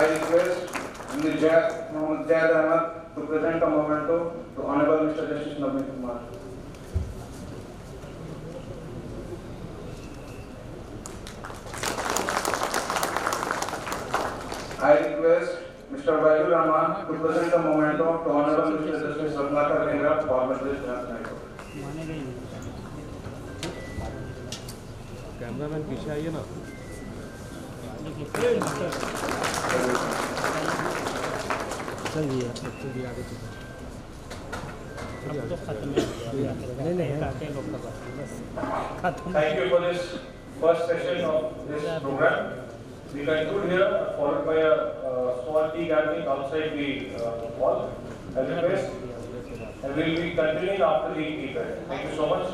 request Mohammed Zaid Ahmed to present a memento to Honorable Mr. Justice Navneet Kumar. I request Mr. Vaidul Rahman to present a memento to Honorable Mr. Justice Ratnakar Kengra for Madras National Court. Cameraman पीछे आइए ना चलिए आगे Thank you for this first session of this program. We conclude here, followed by a small tea gathering outside the hall. As request, and we will be continuing after the tea break. Thank you so much.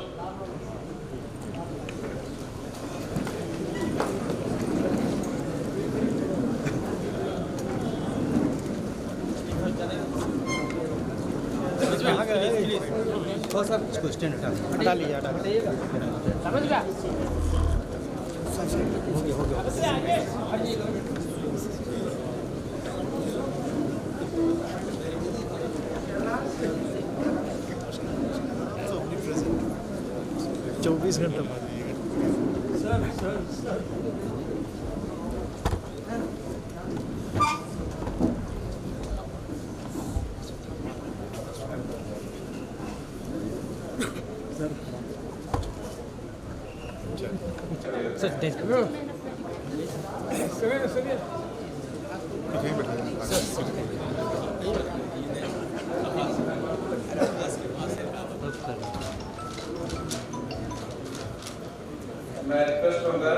हटा लीजिए समझ गया हो गया 24 घंटे बाद मैं request करूंगा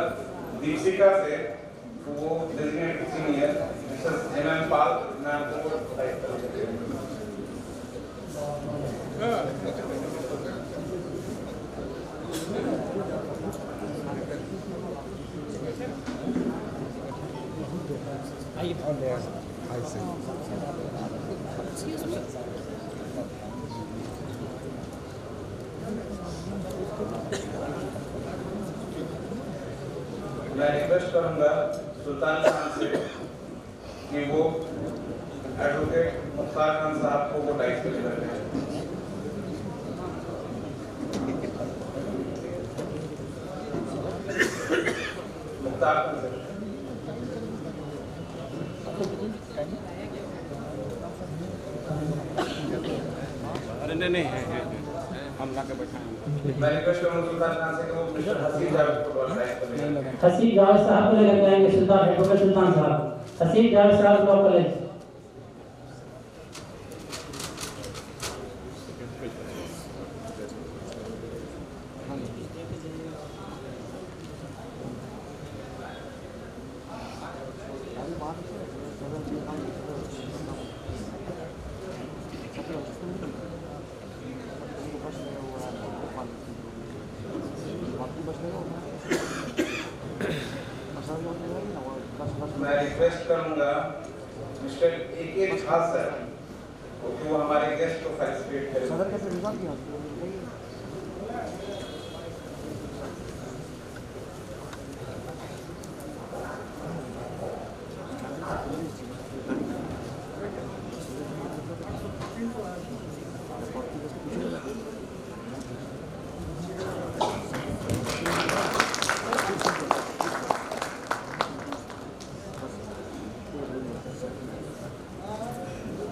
दीपिका से वो डेजिग्नेटेड सीनियर मिसेस एमएम पाल नाम को टाइप करेंगे on there I see मैं रिक्वेस्ट करूंगा सुल्तान खान से कि वो एडवोकेट मुख्तार खान साहब को वो टाइप करें मुख्तार खान से नहीं है हम ला के बैठाएंगे मैं रिक्वेस्ट करूंगा सुल्तान खान से कि वो मिस्टर हसीब जावेद को टाइप करें हसीब जावेद साहब को लेकर जाएंगे सुल्तान एडवोकेट सुल्तान साहब हसीब जावेद साहब लॉ कॉलेज मैं रिक्वेस्ट करूंगा मिस्टर एके झा सर कि वो हमारे गेस्ट को फैसिलिटेट करें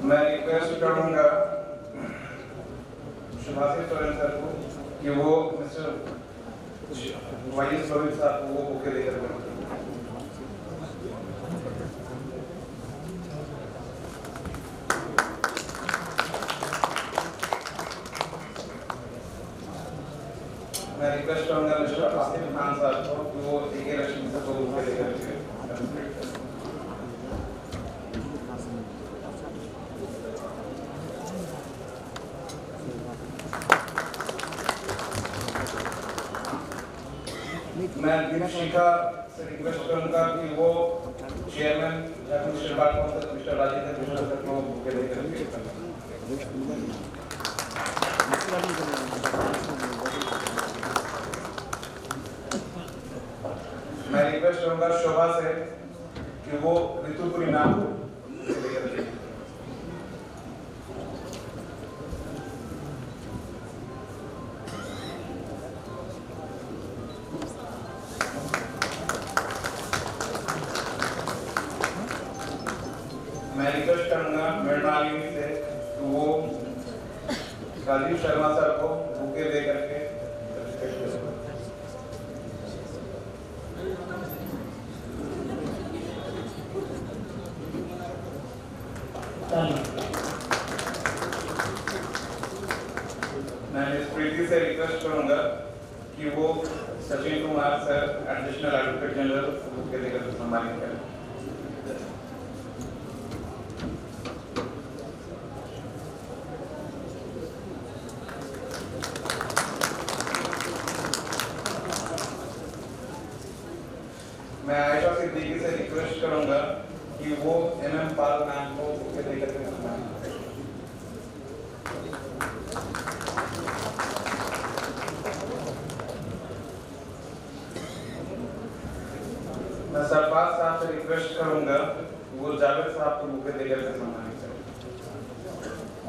मैं रिक्वेस्ट करूंगा शुभाशीष सोरेन सर को कि वो मिस्टर वाई सोरेन साहब को वो बुके लेकर मैं रिक्वेस्ट करूंगा मिस्टर आसिफ खान साहब को कि वो एक रश्मि साहब को बुके लेकर मैं दीपिका से रिक्वेस्ट करूंगा कि वो चेयरमैन या मिस्टर बाल council mister Rajendra Krishna sir को बुके देकर मैं रिक्वेस्ट करूंगा शोभा से कि वो ऋतुपुरी नाम को मैं रिक्वेस्ट करूंगा मेडमाली से कि वो राजीव शर्मा सर को बुके दे करके मैं इस प्रीति से रिक्वेस्ट करूंगा कि वो Sachin Kumar sir additional advocate general bouquet देकर सम्मानित करें। मैं आयशा सिद्दीकी से रिक्वेस्ट करूंगा कि वो एमएम पाल मैम को बुके देकर के सम्मानित करें। मैं सरफराज साहब से रिक्वेस्ट करूंगा कि वो जावेद साहब को बुके देकर के सम्मानित करें।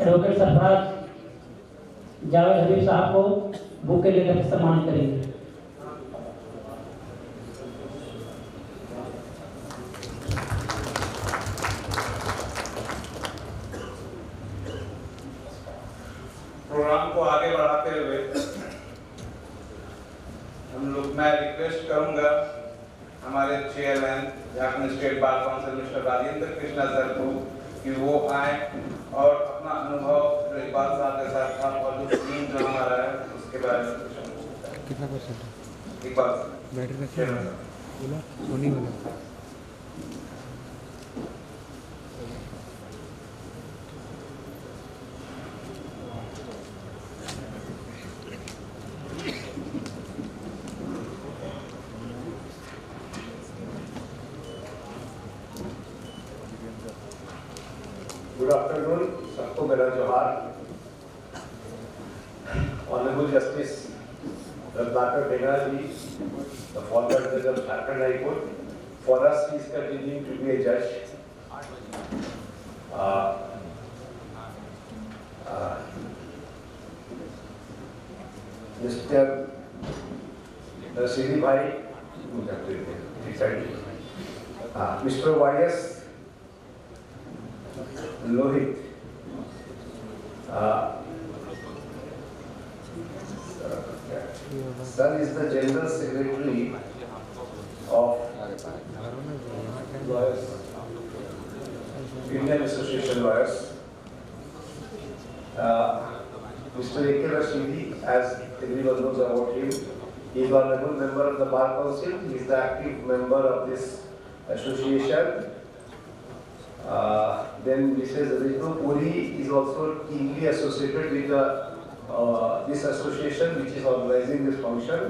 एडवोकेट सरफराज जावेद हबीब साहब को बुके देकर के सम्मानित करेंगे। प्रोग्राम को आगे बढ़ाते हुए मैं रिक्वेस्ट करूंगा हमारे chairman Jharkhand state bar council mister Rajendra Krishna sir को कि वो आए और अपना अनुभव इकबाल साहब के साथ था और जो टीम जो हमारा है उसके बारे में कितना परसेंट इकबाल बैटरी रखे बोला सोनी वाला Good afternoon, सबको मेरा जोहार। Honorable Justice Ratnakar Dena ji, the former judge of Jharkhand High Court. For us, he is continuing to be a judge. Mr. Nasiri Bhai, Mr. Y.S. Lohit, Sir is the General Secretary of Lawyers, Indian Association Lawyers. Mr. Eqbal, as everyone knows about him, he is an honorable member of the Bar Council. He is the active member of this association. Then Mrs. Ritu Puri is also keenly associated with this association which is organizing this function.